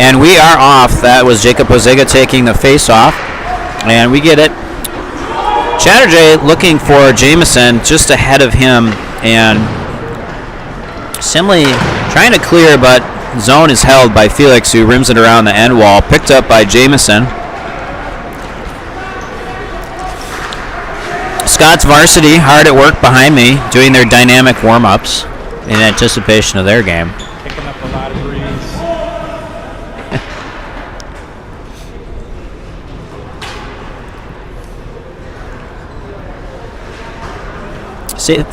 Speaker 1: and we are off. That was Jacob Ozega taking the face off, and we get it. Chatterjee looking for Jameson just ahead of him, and Simley trying to clear, but zone is held by Felix, who rims it around the end wall, picked up by Jameson. Scots varsity hard at work behind me, doing their dynamic warm-ups in anticipation of their game.
Speaker 3: Picking up a lot of breeze.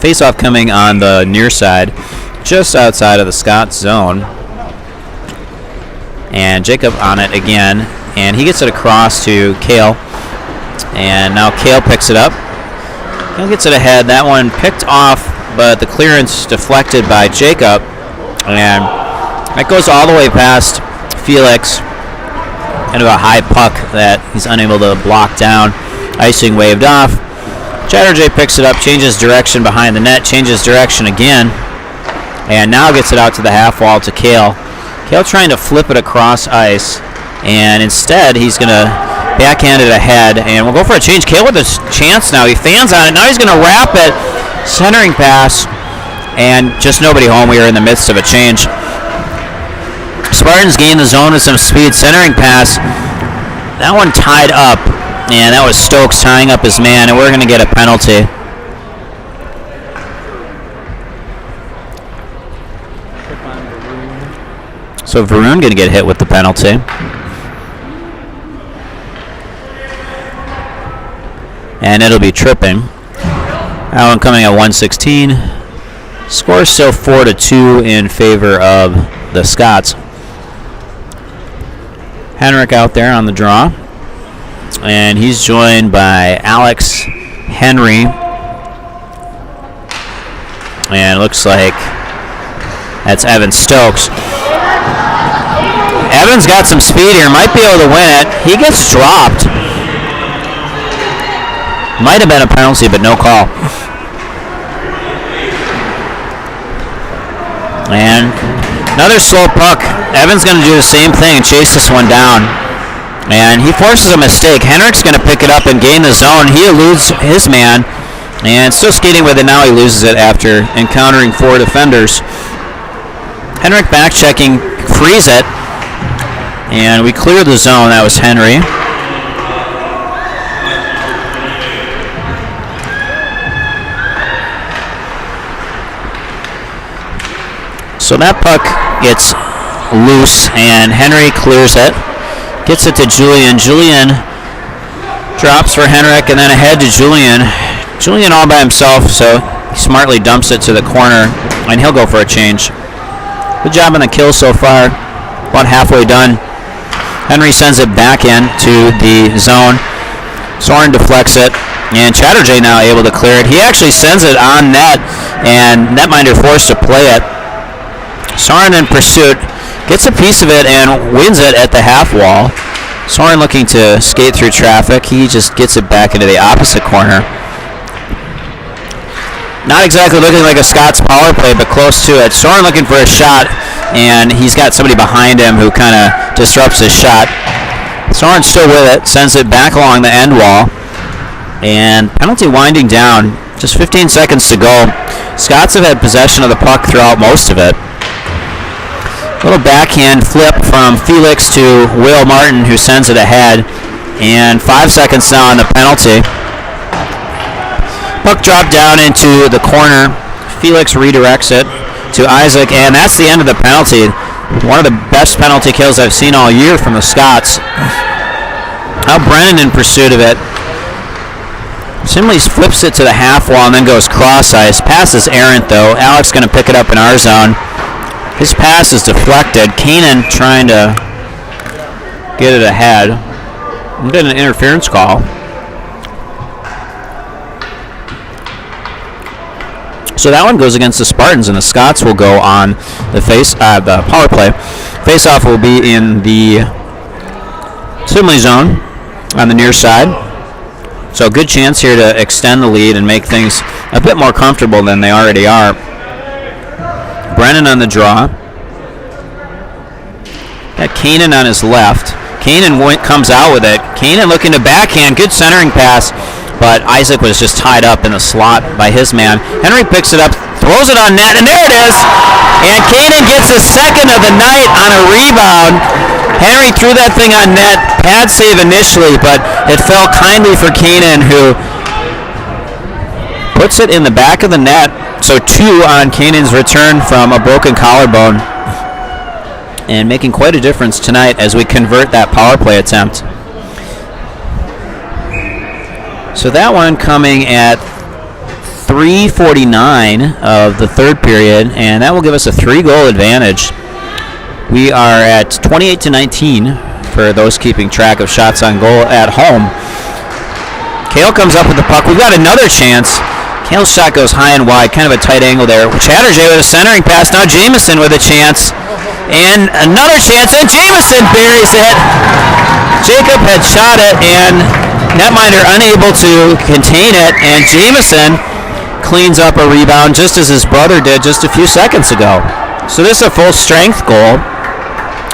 Speaker 1: Face-off coming on the near side, just outside of the Scots zone. And Jacob on it again, and he gets it across to Kale. And now Kale picks it up. Kale gets it ahead. That one picked off, but the clearance deflected by Jacob. And that goes all the way past Felix into a high puck that he's unable to block down. Icing waved off. Chatterjee picks it up, changes direction behind the net, changes direction again, and now gets it out to the half wall to Kale. Kale trying to flip it across ice, and instead he's going to backhand it ahead, and we'll go for a change. Kale with a chance now. He fans on it. Now he's going to wrap it. Centering pass, and just nobody home. We are in the midst of a change. Spartans gain the zone with some speed. Centering pass. That one tied up, and that was Stokes tying up his man, and we're going to get a penalty. So Varun going to get hit with the penalty. And it'll be tripping. That one coming at 1:16. Score still 4-2 in favor of the Scots. Henrik out there on the draw. And he's joined by Alex Henry. And it looks like that's Evan Stokes. Evan's got some speed here. Might be able to win it. He gets dropped. Might have been a penalty, but no call. And another slow puck. Evan's going to do the same thing and chase this one down. And he forces a mistake. Henrik's going to pick it up and gain the zone. He eludes his man. And still skating with it. Now he loses it after encountering 4 defenders. Henrik back checking, frees it. And we clear the zone. That was Henry. So that puck gets loose, and Henry clears it. Gets it to Julian. Julian drops for Henrik, and then ahead to Julian. Julian all by himself, so he smartly dumps it to the corner, and he'll go for a change. Good job on the kill so far. About halfway done. Henry sends it back in to the zone. Soren deflects it, and Chatterjee now able to clear it. He actually sends it on net, and netminder forced to play it. Soren in pursuit, gets a piece of it and wins it at the half wall. Soren looking to skate through traffic. He just gets it back into the opposite corner. Not exactly looking like a Scots power play, but close to it. Soren looking for a shot, and he's got somebody behind him who kind of disrupts his shot. Soren's still with it, sends it back along the end wall, and penalty winding down. Just 15 seconds to go. Scots have had possession of the puck throughout most of it. Little backhand flip from Felix to Will Martin, who sends it ahead, and 5 seconds now on the penalty. Puck dropped down into the corner. Felix redirects it to Isaac, and that's the end of the penalty. One of the best penalty kills I've seen all year from the Scots. Now Brennan in pursuit of it. Simley flips it to the half wall and then goes cross ice. Passes errant though. Alex going to pick it up in our zone. His pass is deflected. Kanan trying to get it ahead. I'm getting an interference call. So that one goes against the Spartans, and the Scots will go on the power play. Face-off will be in the Simley zone on the near side. So a good chance here to extend the lead and make things a bit more comfortable than they already are. Brennan on the draw. Got Kanan on his left. Kanan comes out with it. Kanan looking to backhand. Good centering pass. But Isaac was just tied up in the slot by his man. Henry picks it up, throws it on net, and there it is! And Kanan gets his second of the night on a rebound. Henry threw that thing on net. Pad save initially, but it fell kindly for Kanan, who puts it in the back of the net. So 2 on Kanan's return from a broken collarbone. And making quite a difference tonight as we convert that power play attempt. So that one coming at 3:49 of the third period, and that will give us a 3-goal advantage. We are at 28-19 for those keeping track of shots on goal at home. Kale comes up with the puck. We've got another chance. Kale's shot goes high and wide, kind of a tight angle there. Chatterjee with a centering pass. Now Jameson with a chance. And another chance, and Jameson buries it. Jacob had shot it, and netminder unable to contain it, and Jameson cleans up a rebound just as his brother did just a few seconds ago. So this is a full strength goal.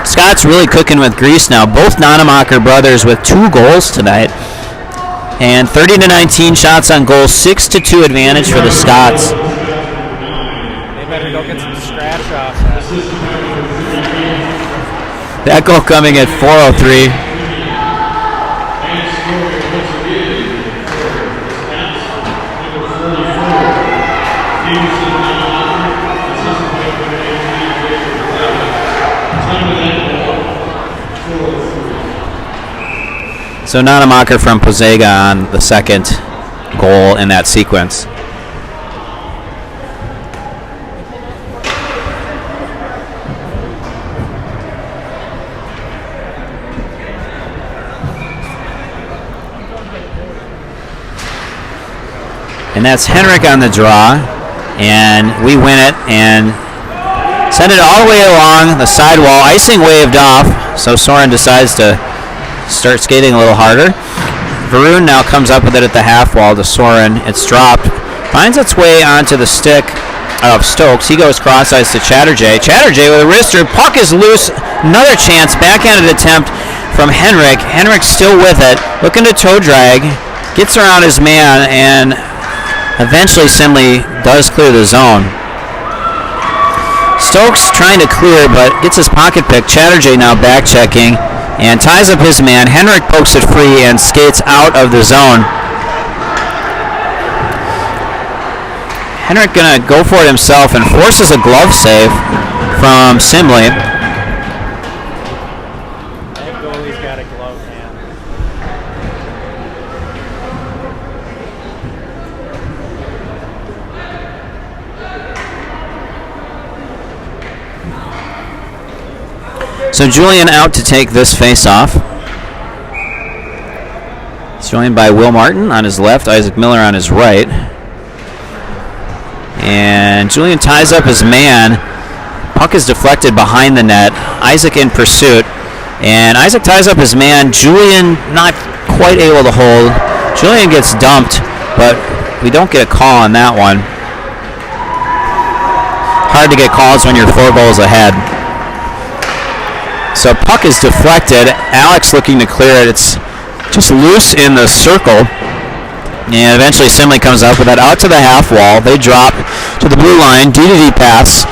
Speaker 1: Scott's really cooking with grease now. Both Nonemacher brothers with 2 goals tonight. And 30-19 shots on goal, 6-2 advantage for the Scots.
Speaker 3: They better go get some scratch offs.
Speaker 1: That goal coming at 4:03. So Nonemacher from Posega on the second goal in that sequence. And that's Henrik on the draw, and we win it and send it all the way along the sidewall. Icing waved off, so Soren decides to start skating a little harder. Varun now comes up with it at the half wall to Soren. It's dropped, finds its way onto the stick of Stokes. He goes cross ice to Chatterjee. Chatterjee with a wrister. Puck is loose. Another chance. Backhanded attempt from Henrik. Henrik still with it, looking to toe drag. Gets around his man, and eventually Simley does clear the zone. Stokes trying to clear, but gets his pocket pick. Chatterjee now back checking and ties up his man. Henrik pokes it free and skates out of the zone. Henrik gonna go for it himself and forces a glove save from Simley.
Speaker 3: That goalie's got a glove hand.
Speaker 1: So Julian out to take this face-off. He's joined by Will Martin on his left, Isaac Miller on his right. And Julian ties up his man. Puck is deflected behind the net. Isaac in pursuit. And Isaac ties up his man. Julian not quite able to hold. Julian gets dumped, but we don't get a call on that one. Hard to get calls when you're 4 goals ahead. So puck is deflected. Alex looking to clear it. It's just loose in the circle. And eventually Simley comes up with that out to the half wall. They drop to the blue line. D-to-D pass.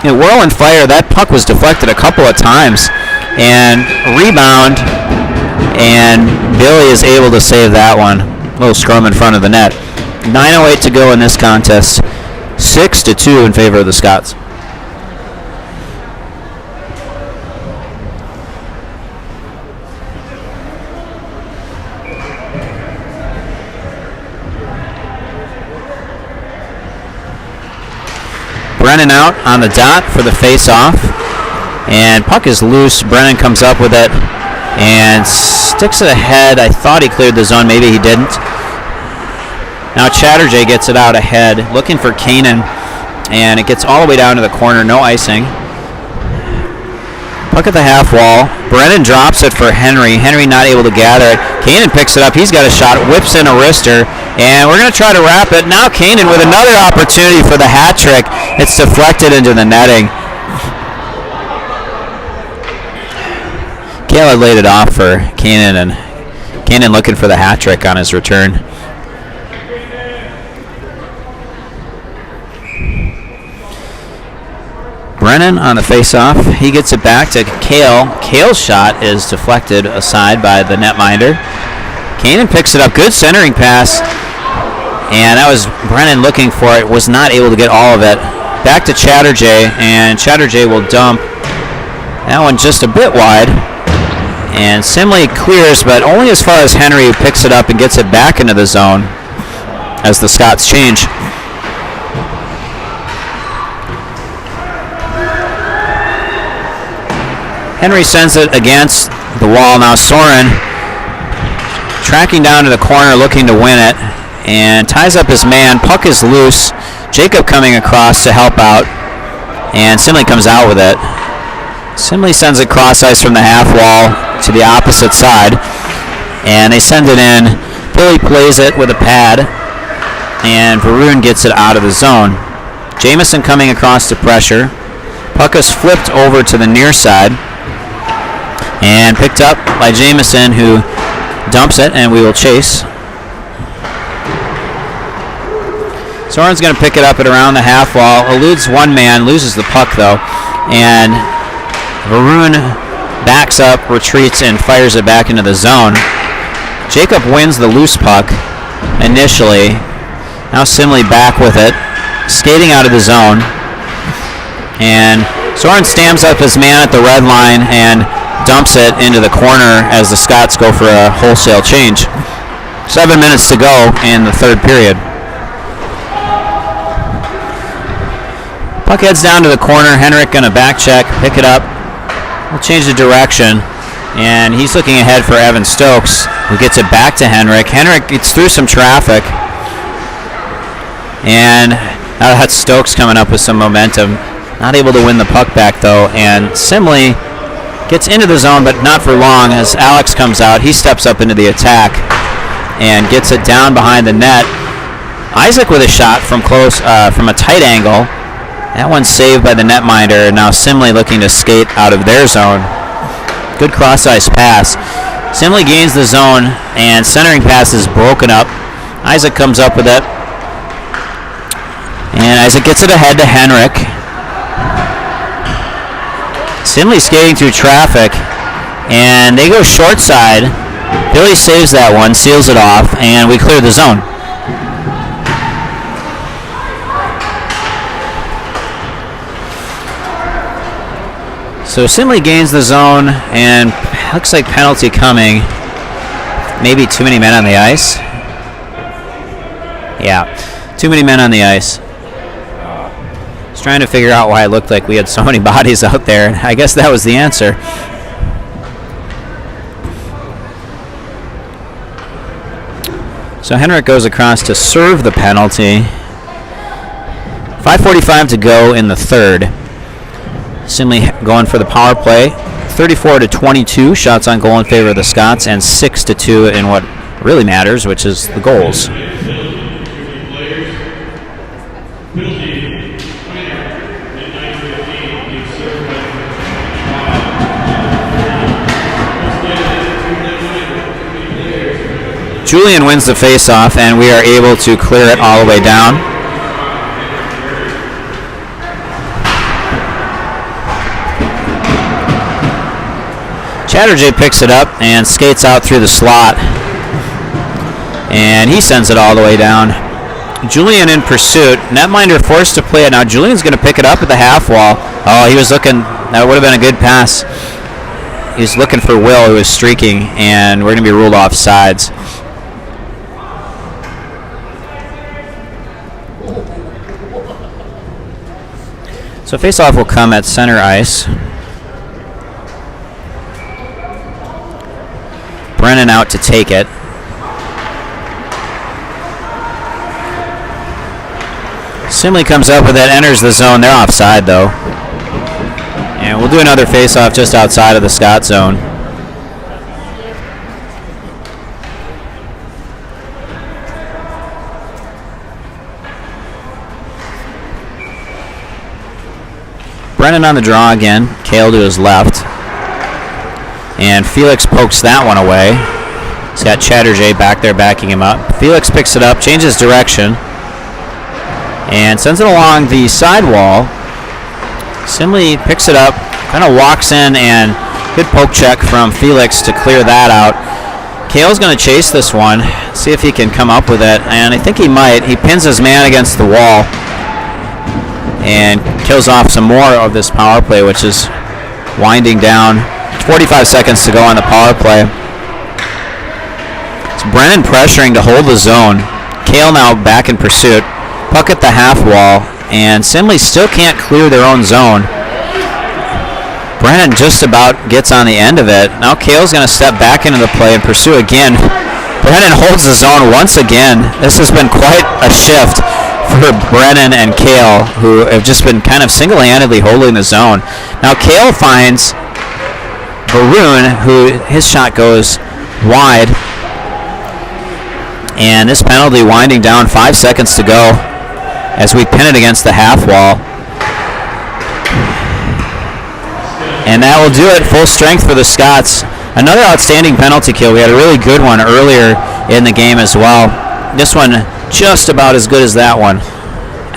Speaker 1: Whirl and fire. That puck was deflected a couple of times. And rebound. And Billy is able to save that one. A little scrum in front of the net. 9:08 to go in this contest. 6-2 in favor of the Scots. Brennan out on the dot for the face-off, and puck is loose. Brennan comes up with it and sticks it ahead. I thought he cleared the zone. Maybe he didn't. Now Chatterjee gets it out ahead, looking for Kanan, and it gets all the way down to the corner. No icing. Puck at the half wall. Brennan drops it for Henry. Henry not able to gather it. Kanan picks it up. He's got a shot. Whips in a wrister. And we're going to try to wrap it. Now Kanan with another opportunity for the hat trick. It's deflected into the netting. Kale had laid it off for Kanan, and Kanan looking for the hat trick on his return. Brennan on the face-off. He gets it back to Kale. Kale's shot is deflected aside by the netminder. Kanan picks it up. Good centering pass. And that was Brennan looking for it. Was not able to get all of it. Back to Chatterjee. And Chatterjee will dump. That one just a bit wide. And Simley clears, but only as far as Henry, who picks it up and gets it back into the zone as the Scots change. Henry sends it against the wall. Now Soren tracking down to the corner looking to win it and ties up his man. Puck is loose. Jacob coming across to help out, and Simley comes out with it. Simley sends it cross ice from the half wall to the opposite side, and they send it in. Billy plays it with a pad, and Varun gets it out of the zone. Jamison coming across to pressure. Puck is flipped over to the near side and picked up by Jamison, who dumps it, and we will chase. Soren's going to pick it up at around the half wall, eludes one man, loses the puck though, and Varun backs up, retreats, and fires it back into the zone. Jacob wins the loose puck initially. Now Simley back with it, skating out of the zone, and Soren stamps up his man at the red line and dumps it into the corner as the Scots go for a wholesale change. 7 minutes to go in the third period. Puck heads down to the corner. Henrik going to back check, pick it up. We'll change the direction, and he's looking ahead for Evan Stokes, who gets it back to Henrik. Henrik gets through some traffic, and now that's Stokes coming up with some momentum. Not able to win the puck back though, and Simley gets into the zone, but not for long as Alex comes out. He steps up into the attack and gets it down behind the net. Isaac with a shot from close, from a tight angle. That one's saved by the netminder. Now Simley looking to skate out of their zone. Good cross-ice pass. Simley gains the zone, and centering pass is broken up. Isaac comes up with it, and Isaac gets it ahead to Henrik. Simley skating through traffic, and they go short side. Billy saves that one, seals it off, and we clear the zone. So Simley gains the zone, and looks like penalty coming. Maybe too many men on the ice. Yeah, too many men on the ice. I was trying to figure out why it looked like we had so many bodies out there, and I guess that was the answer. So Henrik goes across to serve the penalty. 5:45 to go in the third. Simley going for the power play. 34-22 shots on goal in favor of the Scots, and 6-2 in what really matters, which is the goals. Julian wins the face-off, and we are able to clear it all the way down. Chatterjee picks it up and skates out through the slot, and he sends it all the way down. Julian in pursuit. Netminder forced to play it. Now Julian's going to pick it up at the half wall. Oh, he was looking. That would have been a good pass. He was looking for Will, who was streaking, and we're going to be ruled off sides. So face-off will come at center ice. Brennan out to take it. Simley comes up with it, enters the zone. They're offside though. And we'll do another face-off just outside of the Scott zone. Brennan on the draw again. Kale to his left. And Felix pokes that one away. He's got Chatterjee back there backing him up. Felix picks it up, changes direction, and sends it along the sidewall. Simley picks it up, kind of walks in, and good poke check from Felix to clear that out. Kale's going to chase this one, see if he can come up with it, and I think he might. He pins his man against the wall and kills off some more of this power play, which is winding down. 45 seconds to go on the power play. It's Brennan pressuring to hold the zone. Kale now back in pursuit. Puck at the half wall, and Simley still can't clear their own zone. Brennan just about gets on the end of it. Now Kale's going to step back into the play and pursue again. Brennan holds the zone once again. This has been quite a shift for Brennan and Kale, who have just been kind of single-handedly holding the zone. Now Kale finds Baroon, who his shot goes wide. And this penalty winding down, 5 seconds to go as we pin it against the half wall. And that will do it, full strength for the Scots. Another outstanding penalty kill. We had a really good one earlier in the game as well. This one just about as good as that one.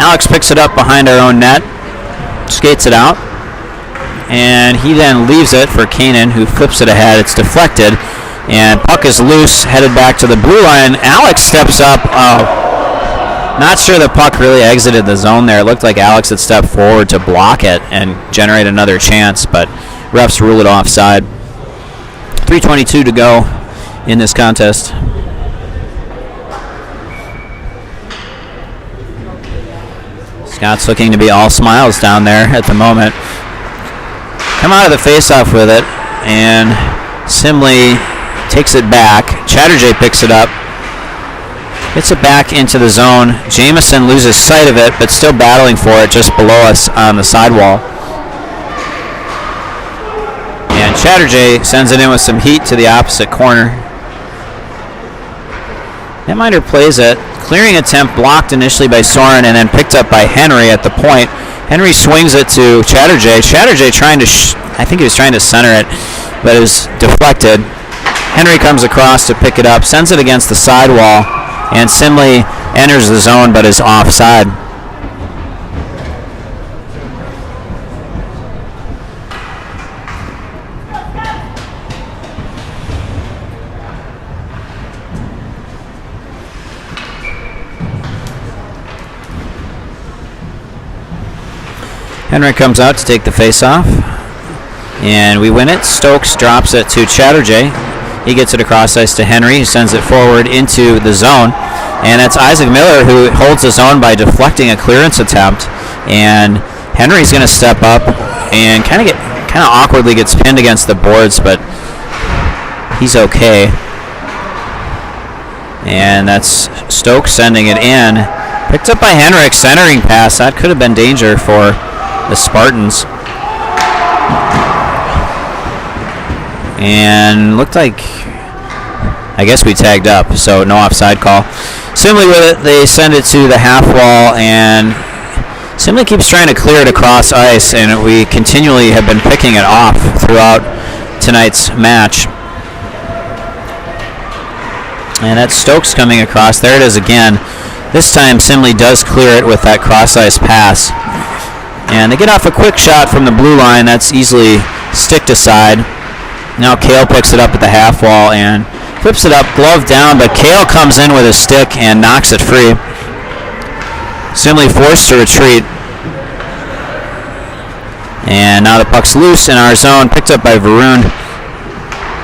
Speaker 1: Alex picks it up behind our own net, skates it out, and he then leaves it for Kanan, who flips it ahead. It's deflected, and puck is loose, headed back to the blue line. Alex steps up. Not sure the puck really exited the zone there. It looked like Alex had stepped forward to block it and generate another chance, but refs rule it offside. 3:22 to go in this contest. Scott's looking to be all smiles down there at the moment. Come out of the faceoff with it, and Simley takes it back. Chatterjee picks it up. Gets it back into the zone. Jamison loses sight of it, but still battling for it just below us on the sidewall. And Chatterjee sends it in with some heat to the opposite corner. Netminder plays it. Clearing attempt blocked initially by Soren and then picked up by Henry at the point. Henry swings it to Chatterjee. Chatterjee trying to, I think he was trying to center it, but it was deflected. Henry comes across to pick it up, sends it against the sidewall, and Simley enters the zone but is offside. Henry comes out to take the face-off, and we win it. Stokes drops it to Chatterjee. He gets it across ice to Henry, who sends it forward into the zone. And that's Isaac Miller, who holds the zone by deflecting a clearance attempt. And Henry's going to step up and kind of awkwardly gets pinned against the boards, but he's okay. And that's Stokes sending it in. Picked up by Henrik, centering pass. That could have been danger for the Spartans. And looked like, I guess we tagged up, so no offside call. Simley with it, they send it to the half wall, and Simley keeps trying to clear it across ice, and we continually have been picking it off throughout tonight's match. And that's Stokes coming across. There it is again. This time Simley does clear it with that cross ice pass. And they get off a quick shot from the blue line. That's easily sticked aside. Now Kale picks it up at the half wall and flips it up, glove down, but Kale comes in with a stick and knocks it free. Simley forced to retreat. And now the puck's loose in our zone, picked up by Varun.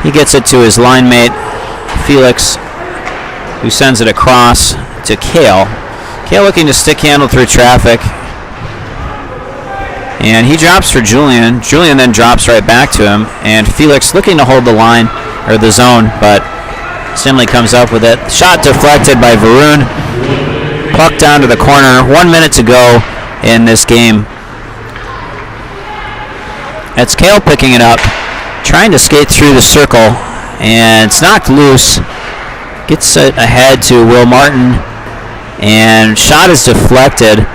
Speaker 1: He gets it to his line mate, Felix, who sends it across to Kale. Kale looking to stick handle through traffic. And he drops for Julian. Julian then drops right back to him. And Felix looking to hold the line, or the zone, but Simley comes up with it. Shot deflected by Varun. Puck down to the corner. 1 minute to go in this game. It's Kale picking it up, trying to skate through the circle, and it's knocked loose. Gets it ahead to Will Martin, and shot is deflected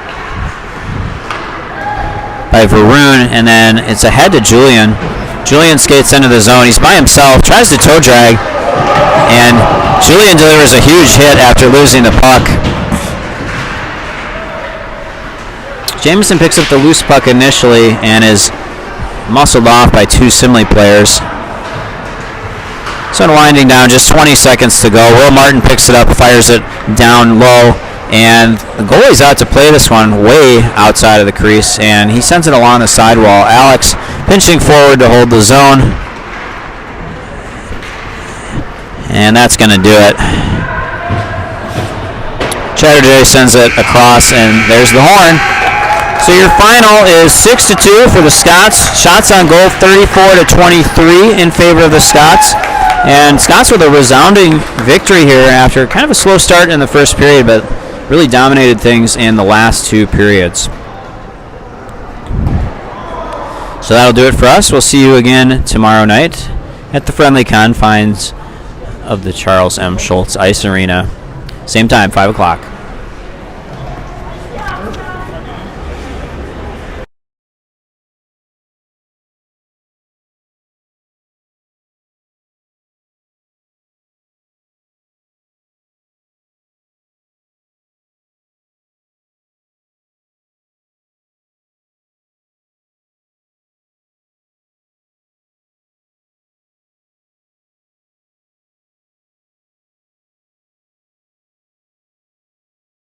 Speaker 1: by Varun, and then it's ahead to Julian. Julian skates into the zone. He's by himself, tries to toe drag, and Julian delivers a huge hit after losing the puck. Jameson picks up the loose puck initially and is muscled off by two Simley players. So winding down, just 20 seconds to go. Will Martin picks it up, fires it down low, and the goalie's out to play this one way outside of the crease, and he sends it along the sidewall. Alex pinching forward to hold the zone, and that's going to do it. Chatterjee sends it across, and there's the horn. So your final is 6-2 for the Scots. Shots on goal 34-23 in favor of the Scots. And Scots with a resounding victory here after kind of a slow start in the first period, but really dominated things in the last two periods. So that'll do it for us. We'll see you again tomorrow night at the friendly confines of the Charles M. Schultz Ice Arena. Same time, 5 o'clock.